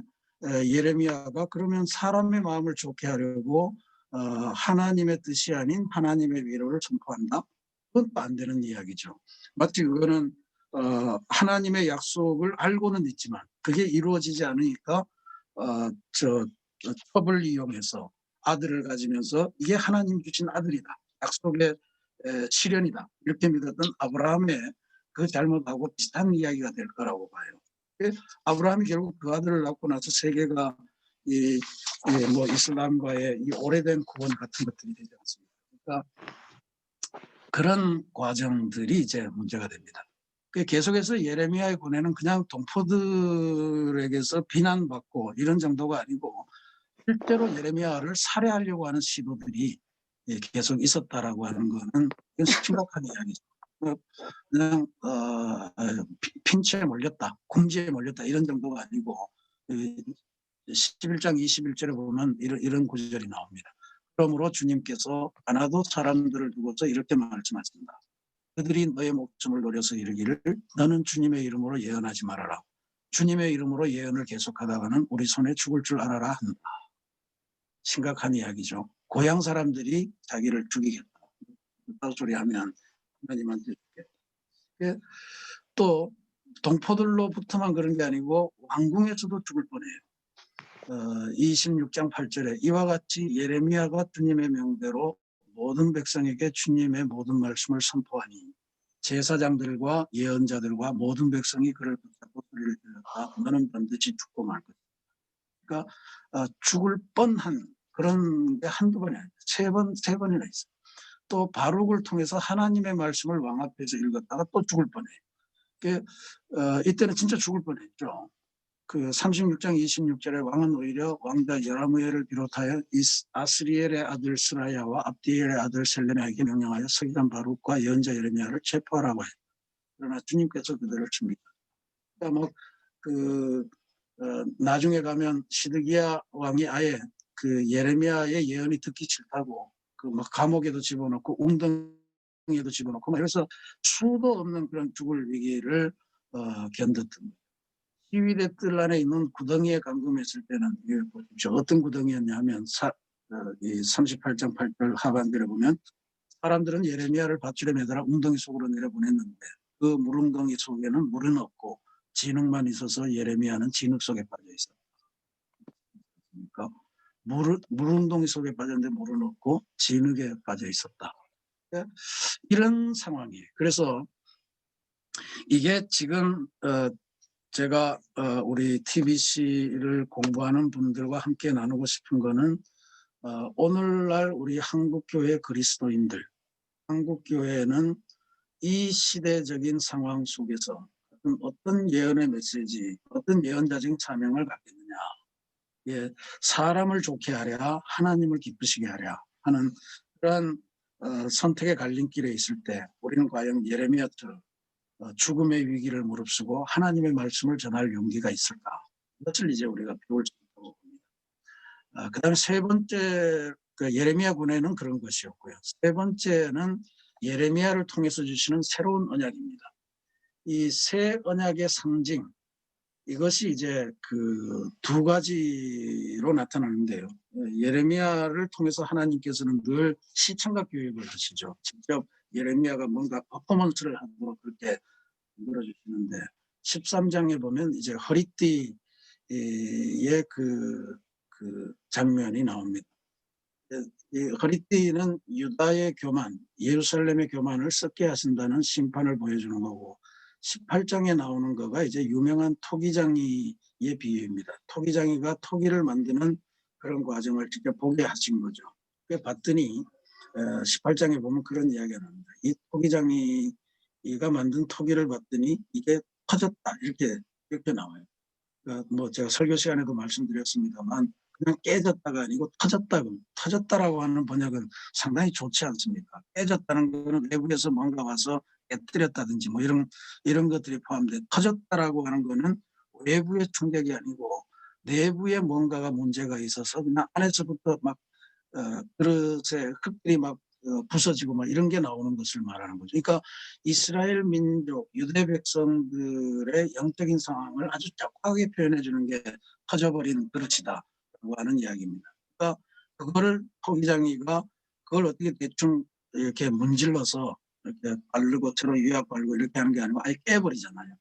예레미야가 그러면 사람의 마음을 좋게 하려고 하나님의 뜻이 아닌 하나님의 위로를 선포한다? 그건 또 안 되는 이야기죠. 마치 그거는 하나님의 약속을 알고는 있지만 그게 이루어지지 않으니까 첩을 이용해서 아들을 가지면서 이게 하나님 주신 아들이다. 약속의 실현이다. 이렇게 믿었던 아브라함의 그 잘못하고 비슷한 이야기가 될 거라고 봐요. 아브라함이 결국 그 아들을 낳고 나서 세계가 뭐 이슬람과의 이 오래된 구원 같은 것들이 되지 않습니까? 그러니까 그런 과정들이 이제 문제가 됩니다. 계속해서 예레미야의 고뇌는 그냥 동포들에게서 비난받고 이런 정도가 아니고 실제로 예레미야를 살해하려고 하는 시도들이 계속 있었다라고 하는 거는 심각한 이야기죠. 그냥 핀치에 몰렸다, 궁지에 몰렸다 이런 정도가 아니고 11장 21절에 보면 이런 구절이 나옵니다. 그러므로 주님께서 하나도 사람들을 두고서 이렇게 말씀하신다. 그들이 너의 목숨을 노려서 이르기를 너는 주님의 이름으로 예언하지 말아라. 주님의 이름으로 예언을 계속하다가는 우리 손에 죽을 줄 알아라 한다. 심각한 이야기죠. 고향 사람들이 자기를 죽이겠다. 그런 소리 하면 하나님한테 죽겠다. 또 동포들로부터만 그런 게 아니고 왕궁에서도 죽을 뻔해요. 26장 8절에 이와 같이 예레미야가 주님의 명대로 모든 백성에게 주님의 모든 말씀을 선포하니 제사장들과 예언자들과 모든 백성이 그를 붙잡고 소리를 질렀다. 너는 반드시 죽고 말 것이다. 그러니까 죽을 뻔한 그런 게 한두 번이 아니라 세 번이나 있어요. 또 바룩을 통해서 하나님의 말씀을 왕 앞에서 읽었다가 또 죽을 뻔해요. 이때는 진짜 죽을 뻔했죠. 그 36장 26절에 왕은 오히려 왕자 여라무엘을 비롯하여 아스리엘의 아들 스라야와 압디엘의 아들 셀레나에게 명령하여 서기관 바룩과 예언자 예레미야를 체포하라고 해요. 그러나 주님께서 그들을 칩니다. 그러니까 나중에 가면 시드기야 왕이 아예 그 예레미야의 예언이 듣기 싫다고 감옥에도 집어넣고 웅덩이에도 집어넣고 그래서 수도 없는 그런 죽을 위기를 견뎠던 시위대들 안에 있는 구덩이에 감금했을 때는 보십시오. 어떤 구덩이였냐면 38장 8절 하반절에 보면 사람들은 예레미야를 밧줄에 매달아 웅덩이 속으로 내려보냈는데 그 물웅덩이 속에는 물은 없고 진흙만 있어서 예레미야는 진흙 속에 빠져 있었다. 그러니까 물웅덩이 속에 빠졌는데 물은 없고 진흙에 빠져 있었다. 이런 상황이에요. 그래서 이게 지금 제가 우리 TBC를 공부하는 분들과 함께 나누고 싶은 거는 오늘날 우리 한국교회 그리스도인들, 한국교회는 이 시대적인 상황 속에서 어떤 예언의 메시지, 어떤 예언자적인 사명을 갖겠느냐. 사람을 좋게 하랴 하나님을 기쁘시게 하랴 하는 그런 선택의 갈림길에 있을 때 우리는 과연 예레미야처럼 죽음의 위기를 무릅쓰고 하나님의 말씀을 전할 용기가 있을까? 이것을 이제 우리가 배울 수 있다고 봅니다. 그 다음에 세 번째 예레미야 군에는 그런 것이었고요. 세 번째는 예레미야를 통해서 주시는 새로운 언약입니다. 이 새 언약의 상징, 이것이 이제 그 두 가지로 나타나는데요. 예레미야를 통해서 하나님께서는 늘 시청각 교육을 하시죠. 직접 예레미야가 뭔가 퍼포먼스를 하도록 그렇게 만들어주시는데 13장에 보면 이제 허리띠의 그 장면이 나옵니다. 이 허리띠는 유다의 교만, 예루살렘의 교만을 썩게 하신다는 심판을 보여주는 거고 18장에 나오는 거가 이제 유명한 토기장이의 비유입니다. 토기장이가 토기를 만드는 그런 과정을 직접 보게 하신 거죠. 그래 봤더니 18장에 보면 그런 이야기가 나옵니다. 이 토기장이가 만든 토기를 봤더니 이게 터졌다 이렇게 나와요. 그러니까 뭐 제가 설교 시간에도 말씀드렸습니다만 그냥 깨졌다가 아니고 터졌다라고 하는 번역은 상당히 좋지 않습니까? 깨졌다는 거는 외부에서 뭔가 와서 깨뜨렸다든지 뭐 이런 것들이 포함돼 터졌다라고 하는 거는 외부의 충격이 아니고 내부에 뭔가가 문제가 있어서 그냥 안에서부터 막 그릇에 흙들이 막 부서지고 막 이런 게 나오는 것을 말하는 거죠. 그러니까 이스라엘 민족, 유대 백성들의 영적인 상황을 아주 적확하게 표현해 주는 게 터져버린 그릇이다라고 하는 이야기입니다. 그러니까 그거를 토기장이가 그걸 어떻게 대충 이렇게 문질러서 이렇게 바르고 새로 유약 바르고 이렇게 하는 게 아니고 아예 깨버리잖아요.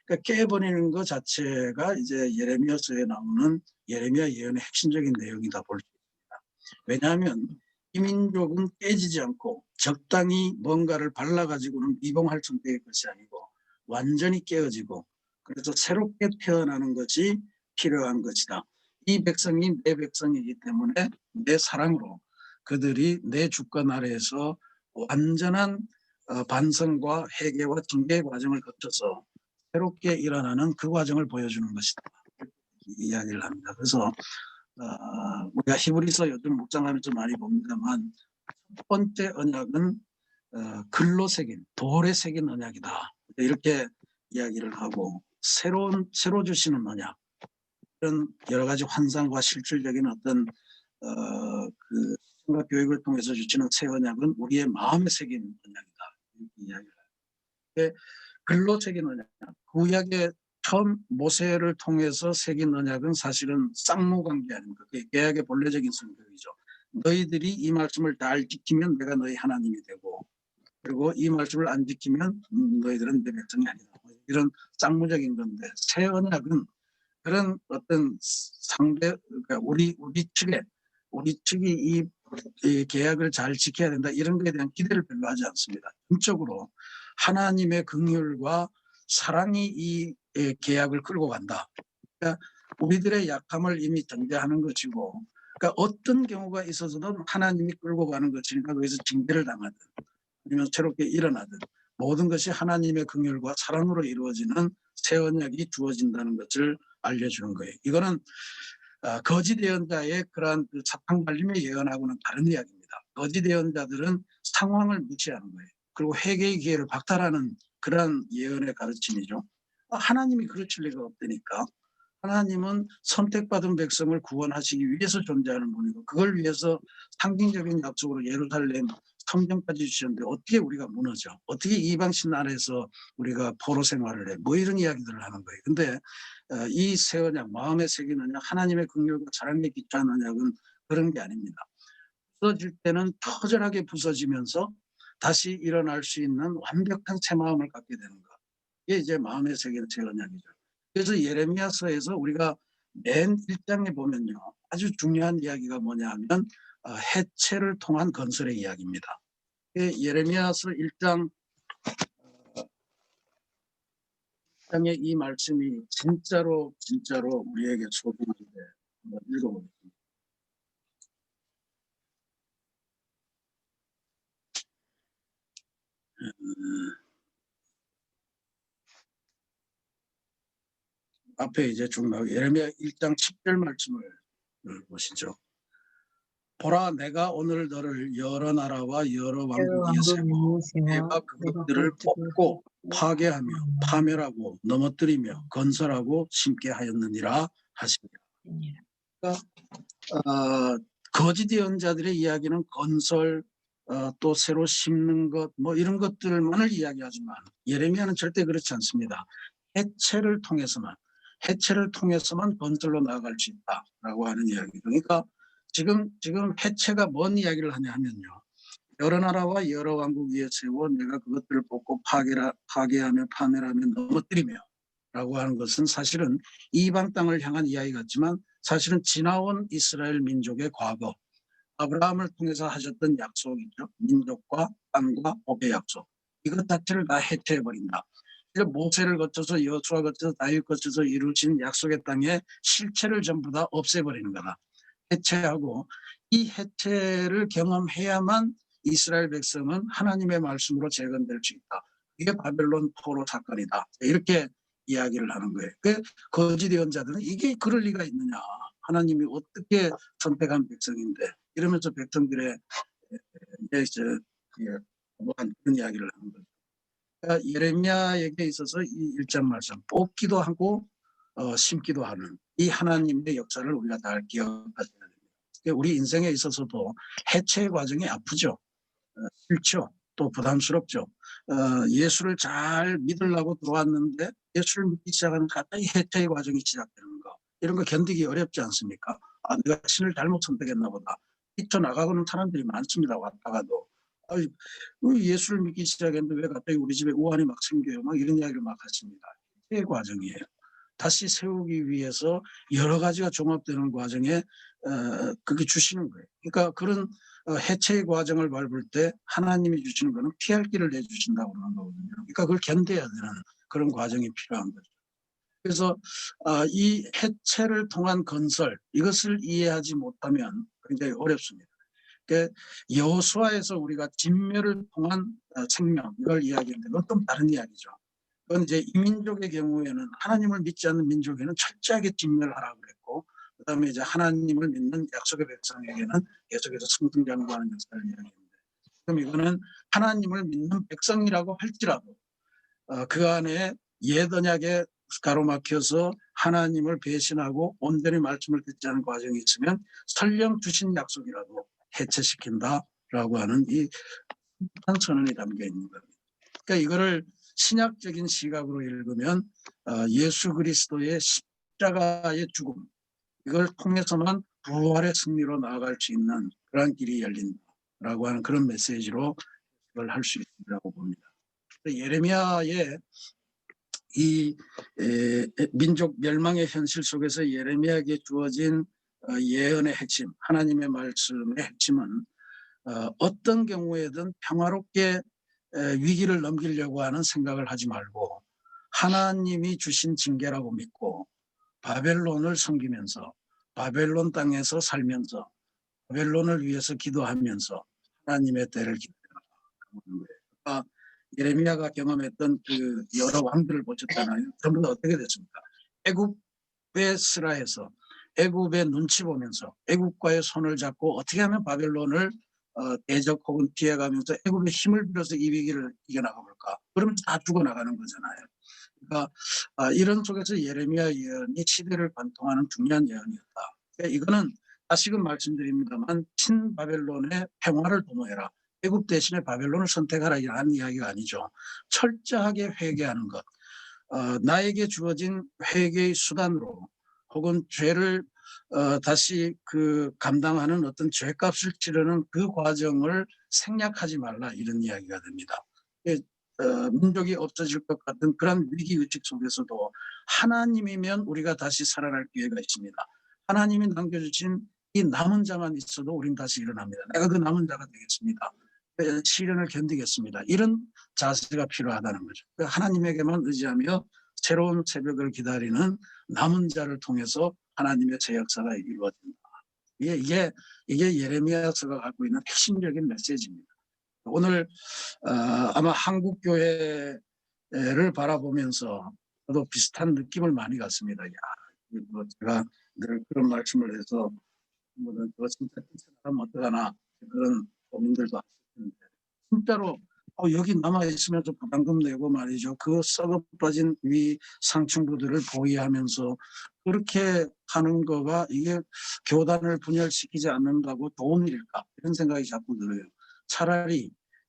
그러니까 깨버리는 것 자체가 이제 예레미야서에 나오는 예레미야 예언의 핵심적인 내용이다 볼 수 있습니다. 왜냐하면 이 민족은 깨지지 않고 적당히 뭔가를 발라가지고는 미봉할성될 것이 아니고 완전히 깨어지고 그래서 새롭게 태어나는 것이 필요한 것이다. 이 백성이 내 백성이기 때문에 내 사랑으로 그들이 내 주권 아래에서 완전한 반성과 회개와 징계의 과정을 거쳐서 새롭게 일어나는 그 과정을 보여주는 것이다. 이야기를 합니다. 그래서 우리가 히브리서 요즘 묵상하면서 많이 봅니다만 첫 번째 언약은 글로 새긴 돌에 새긴 언약이다. 이렇게 이야기를 하고 새로 주시는 언약 이런 여러 가지 환상과 실질적인 어떤 그 생각 교육을 통해서 주시는 새 언약은 우리의 마음에 새긴 언약이다. 이렇게 이야기를 해요. 글로 새긴 언약. 구약의 처음 모세를 통해서 새긴 언약은 사실은 쌍무관계 아닙니까? 그게 계약의 본래적인 성격이죠. 너희들이 이 말씀을 잘 지키면 내가 너희 하나님이 되고 그리고 이 말씀을 안 지키면 너희들은 내 백성이 아니다. 이런 쌍무적인 건데 새 언약은 그런 어떤 상대 그러니까 우리 측이 이 계약을 잘 지켜야 된다 이런 것에 대한 기대를 별로 하지 않습니다. 전적으로 하나님의 긍휼과 사랑이 이 계약을 끌고 간다. 그러니까 우리들의 약함을 이미 전제하는 것이고 그러니까 어떤 경우가 있어서도 하나님이 끌고 가는 것이니까 거기서 징계를 당하든 아니면 새롭게 일어나든 모든 것이 하나님의 긍휼과 사랑으로 이루어지는 새 언약이 주어진다는 것을 알려주는 거예요. 이거는 거짓 예언자의 그러한 그 사탕 발림의 예언하고는 다른 이야기입니다. 거짓 예언자들은 상황을 무시하는 거예요. 그리고 회개의 기회를 박탈하는 그러한 예언의 가르침이죠. 하나님이 그르칠 리가 없다니까. 하나님은 선택받은 백성을 구원하시기 위해서 존재하는 분이고 그걸 위해서 상징적인 약속으로 예루살렘 성전까지 주셨는데 어떻게 우리가 무너져? 어떻게 이방신 안에서 우리가 포로 생활을 해? 뭐 이런 이야기들을 하는 거예요. 근데 이 새 언약, 마음에 새긴 언약, 하나님의 긍휼과 사랑에 기초한 언약은 그런 게 아닙니다. 부서질 때는 처절하게 부서지면서 다시 일어날 수 있는 완벽한 새 마음을 갖게 되는 것. 이게 이제 마음에 새긴 새 언약이죠. 그래서 예레미야서에서 우리가 맨 1장에 보면요. 아주 중요한 이야기가 뭐냐 하면 해체를 통한 건설의 이야기입니다. 예레미야서 1장의 이 말씀이 진짜로 우리에게 소중한데 한번 읽어보겠습니다. 앞에 이제 중간 예레미야 1장 10절 말씀을 보시죠. 보라 내가 오늘 너를 여러 나라와 여러 왕국 위에 세워 내가 그것들을 뽑고 파괴하며 파멸하고 넘어뜨리며 건설하고 심게 하였느니라 하시니라. 그러니까 거짓 예언자들의 이야기는 건설 또 새로 심는 것 뭐 이런 것들만을 이야기하지만 예레미야는 절대 그렇지 않습니다. 해체를 통해서만 건설로 나아갈 수 있다라고 하는 이야기. 그러니까 지금 해체가 뭔 이야기를 하냐 하면요. 여러 나라와 여러 왕국 위에 세워 내가 그것들을 뽑고 파괴하며 파멸하며 넘어뜨리며 라고 하는 것은 사실은 이방 땅을 향한 이야기 같지만 사실은 지나온 이스라엘 민족의 과거 아브라함을 통해서 하셨던 약속이죠. 민족과 땅과 복의 약속. 이것 자체를 다 해체해버린다. 모세를 거쳐서 여수와 거쳐서 다윗 거쳐서 이루어진 약속의 땅의 실체를 전부 다 없애버리는 거다. 해체하고 이 해체를 경험해야만 이스라엘 백성은 하나님의 말씀으로 재건될 수 있다. 이게 바벨론 포로 사건이다. 이렇게 이야기를 하는 거예요. 그 거짓 예언자들은 이게 그럴 리가 있느냐. 하나님이 어떻게 선택한 백성인데 이러면서 백성들의 그런 이야기를 하는 거죠. 그러니까 예레미야에게 있어서 이 1장 말씀 뽑기도 하고 심기도 하는 이 하나님의 역사를 우리가 잘 기억하셔야 됩니다. 우리 인생에 있어서도 해체의 과정이 아프죠. 싫죠. 또 부담스럽죠. 예수를 잘 믿으려고 들어왔는데 예수를 믿기 시작하는 갑자기 해체의 과정이 시작되는 거. 이런 거 견디기 어렵지 않습니까? 내가 신을 잘못 선택했나 보다. 뛰쳐나가고는 사람들이 많습니다. 왔다가도. 예수를 믿기 시작했는데 왜 갑자기 우리 집에 우환이 막 생겨요. 막 이런 이야기를 막 하십니다. 해체의 과정이에요. 다시 세우기 위해서 여러 가지가 종합되는 과정에 그게 주시는 거예요. 그러니까 그런 해체의 과정을 밟을 때 하나님이 주시는 거는 피할 길을 내주신다고 그러는 거거든요. 그러니까 그걸 견뎌야 되는 그런 과정이 필요한 거죠. 그래서 이 해체를 통한 건설 이것을 이해하지 못하면 굉장히 어렵습니다. 그러니까 여호수아에서 우리가 진멸을 통한 생명 이걸 이야기했는데 그건 좀 다른 이야기죠. 그건 이제 이민족의 경우에는 하나님을 믿지 않는 민족에는 철저하게 진멸하라고 그랬고 그다음에 이제 하나님을 믿는 약속의 백성에게는 계속해서 성승장구하는 역사를 이야기합니다. 그럼 이거는 하나님을 믿는 백성이라고 할지라도 그 안에 옛 언약에 가로막혀서 하나님을 배신하고 온전히 말씀을 듣지 않은 과정이 있으면 설령 주신 약속이라도 해체시킨다라고 하는 이 선언이 담겨 있는 겁니다. 그러니까 이거를 신약적인 시각으로 읽으면 예수 그리스도의 십자가의 죽음, 이걸 통해서만 부활의 승리로 나아갈 수 있는 그런 길이 열린다라고 하는 그런 메시지로 그걸 할 수 있다고 봅니다. 예레미야의 이 민족 멸망의 현실 속에서 예레미야에게 주어진 예언의 핵심, 하나님의 말씀의 핵심은 어떤 경우에든 평화롭게 위기를 넘기려고 하는 생각을 하지 말고 하나님이 주신 징계라고 믿고 바벨론을 섬기면서 바벨론 땅에서 살면서 바벨론을 위해서 기도하면서 하나님의 때를 기다리는 거예요. 그러니까 예레미야가 경험했던 그 여러 왕들을 보셨잖아요. 전부 다 어떻게 됐습니까? 애굽의 스라에서 애굽의 눈치 보면서 애굽과의 손을 잡고 어떻게 하면 바벨론을 대적 혹은 피해가면서 애굽의 힘을 빌어서 이 위기를 이겨나가볼까? 그러면 다 죽어나가는 거잖아요. 그러니까 이런 속에서 예레미야 예언이 시대를 관통하는 중요한 예언이었다. 그러니까 이거는 다시금 말씀드립니다만 친바벨론의 평화를 도모해라. 애굽 대신에 바벨론을 선택하라 이런 이야기가 아니죠. 철저하게 회개하는 것. 나에게 주어진 회개의 수단으로 혹은 죄를 다시 그 감당하는 어떤 죄값을 치르는 그 과정을 생략하지 말라 이런 이야기가 됩니다. 민족이 없어질 것 같은 그런 위기의식 속에서도 하나님이면 우리가 다시 살아날 기회가 있습니다. 하나님이 남겨주신 이 남은 자만 있어도 우린 다시 일어납니다. 내가 그 남은 자가 되겠습니다. 시련을 견디겠습니다. 이런 자세가 필요하다는 거죠. 하나님에게만 의지하며 새로운 새벽을 기다리는 남은 자를 통해서 하나님의 새 역사가 이루어진다. 이게 예레미야서가 갖고 있는 핵심적인 메시지입니다. 오늘 아마 한국 교회를 바라보면서 저도 비슷한 느낌을 많이 갖습니다. 제가 늘 그런 말씀을 해서 진짜 뛰쳐나가면 어떡하나 그런 고민들도 하셨는데 진짜로 여기 남아 있으면 좀 부담금 내고 말이죠. 그 썩어 빠진 위 상층부들을 보위하면서 그렇게 하는 거가 이게 교단을 분열시키지 않는다고 좋은 일일까 이런 생각이 자꾸 들어요.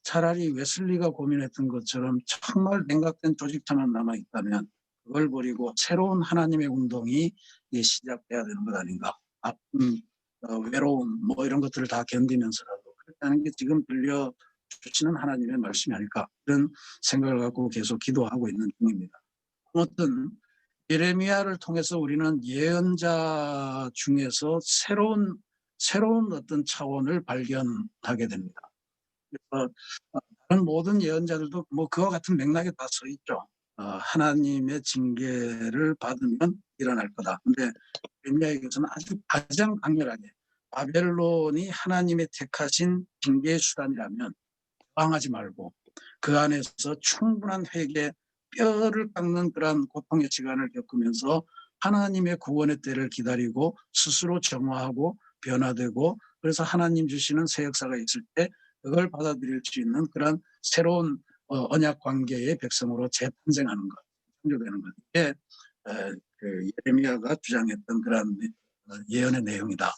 차라리 웨슬리가 고민했던 것처럼 정말 냉각된 조직자만 남아 있다면 그걸 버리고 새로운 하나님의 운동이 시작돼야 되는 것 아닌가. 아픔, 외로움 뭐 이런 것들을 다 견디면서라도 그렇게 하는 게 지금 들려주시는 하나님의 말씀이 아닐까 이런 생각을 갖고 계속 기도하고 있는 중입니다. 아무튼 예레미야를 통해서 우리는 예언자 중에서 새로운 어떤 차원을 발견하게 됩니다. 그래서 다른 모든 예언자들도 뭐 그와 같은 맥락에 다 서 있죠. 하나님의 징계를 받으면 일어날 거다. 근데 예레미야에게서는 아주 가장 강렬하게 바벨론이 하나님의 택하신 징계의 수단이라면 저항하지 말고 그 안에서 충분한 회개, 뼈를 깎는 그런 고통의 시간을 겪으면서 하나님의 구원의 때를 기다리고 스스로 정화하고 변화되고 그래서 하나님 주시는 새 역사가 있을 때 그걸 받아들일 수 있는 그런 새로운 언약 관계의 백성으로 재탄생하는 것, 창조되는 것. 이게 그 예레미야가 주장했던 그런 예언의 내용이다.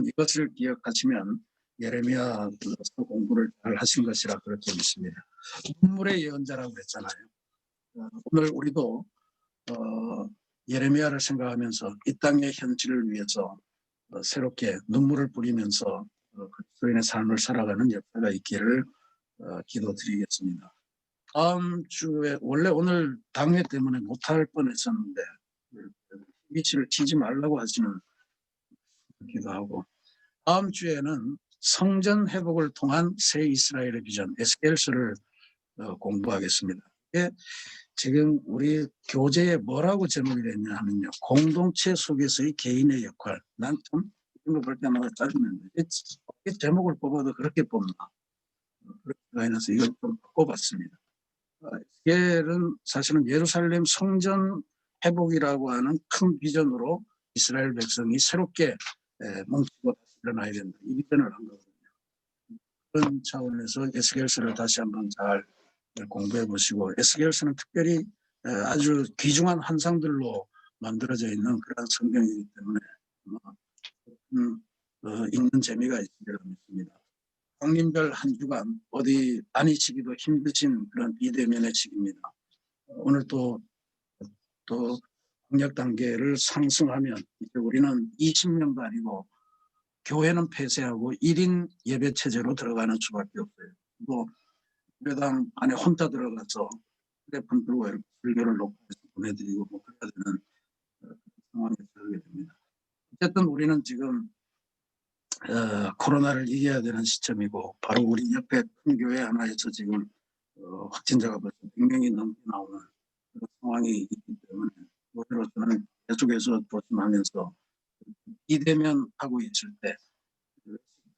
이것을 기억하시면 예레미야 공부를 잘 하신 것이라 그렇게 믿습니다. 눈물의 예언자라고 했잖아요. 오늘 우리도 예레미야를 생각하면서 이 땅의 현실을 위해서 새롭게 눈물을 뿌리면서 그리스도인의 삶을 살아가는 역사가 있기를 기도드리겠습니다. 다음 주에 원래 오늘 당회 때문에 못할 뻔했었는데 위치를 치지 말라고 하시는 기도하고 다음 주에는 성전 회복을 통한 새 이스라엘의 비전 에스겔서를 공부하겠습니다. 이게 지금 우리 교재에 뭐라고 제목이 됐냐 하면요. 공동체 속에서의 개인의 역할. 난 참 이런 거 볼 때마다 짜증나는데 이 제목을 뽑아도 그렇게 뽑나. 그렇게 해서 이걸 좀 뽑았습니다. 에스겔은 사실은 예루살렘 성전 회복이라고 하는 큰 비전으로 이스라엘 백성이 새롭게 뭉치고 다시 일어나야 된다. 이 비전을 한 거거든요. 그런 차원에서 에스겔서를 다시 한번 잘 공부해 보시고, 에스겔서는 특별히 아주 귀중한 환상들로 만들어져 있는 그런 성경이기 때문에 읽는 재미가 있으리라 믿습니다. 황림절 한 주간 어디 다니시기도 힘드신 그런 비대면의 시기입니다. 오늘 또 공약 단계를 상승하면 이제 우리는 20명도 아니고 교회는 폐쇄하고 1인 예배 체제로 들어가는 수밖에 없어요. 또 예배당 안에 혼자 들어가서 휴대폰 들고 이렇게 설교를 녹화해서 보내드리고 뭐 그래야 되는 상황에 처하게 됩니다. 어쨌든 우리는 지금 코로나를 이겨야 되는 시점이고, 바로 우리 옆에 큰 교회 하나에서 지금 확진자가 벌써 100명이 넘게 나오는 그런 상황이 있기 때문에 우리로서는 계속해서 조심하면서 비대면하고 있을 때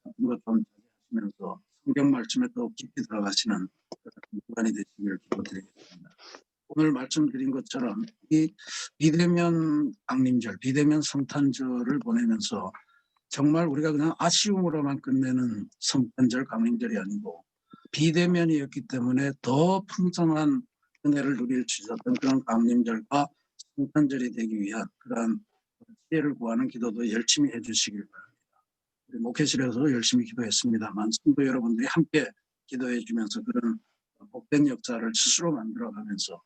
같은 것좀 자제하시면서 성경 말씀에 더 깊이 들어가시는 그런 주간이 되시기를 기도드리겠습니다. 오늘 말씀드린 것처럼 이 비대면 강림절, 비대면 성탄절을 보내면서 정말 우리가 그냥 아쉬움으로만 끝내는 성탄절 강림절이 아니고 비대면이었기 때문에 더 풍성한 은혜를 누릴 수 있었던 그런 강림절과 성탄절이 되기 위한 그러한 지혜를 구하는 기도도 열심히 해주시길 바랍니다. 우리 목회실에서 열심히 기도했습니다만 성도 여러분들이 함께 기도해 주면서 그런 복된 역사를 스스로 만들어가면서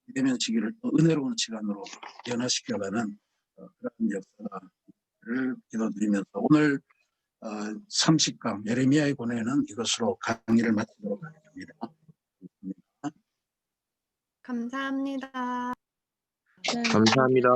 비대면 시기를 더 은혜로운 시간으로 변화시켜가는 그런 역사를 기도드리면서 오늘 30강 예레미야의 고뇌는 이것으로 강의를 마치도록 하겠습니다. 감사합니다. 네, 감사합니다.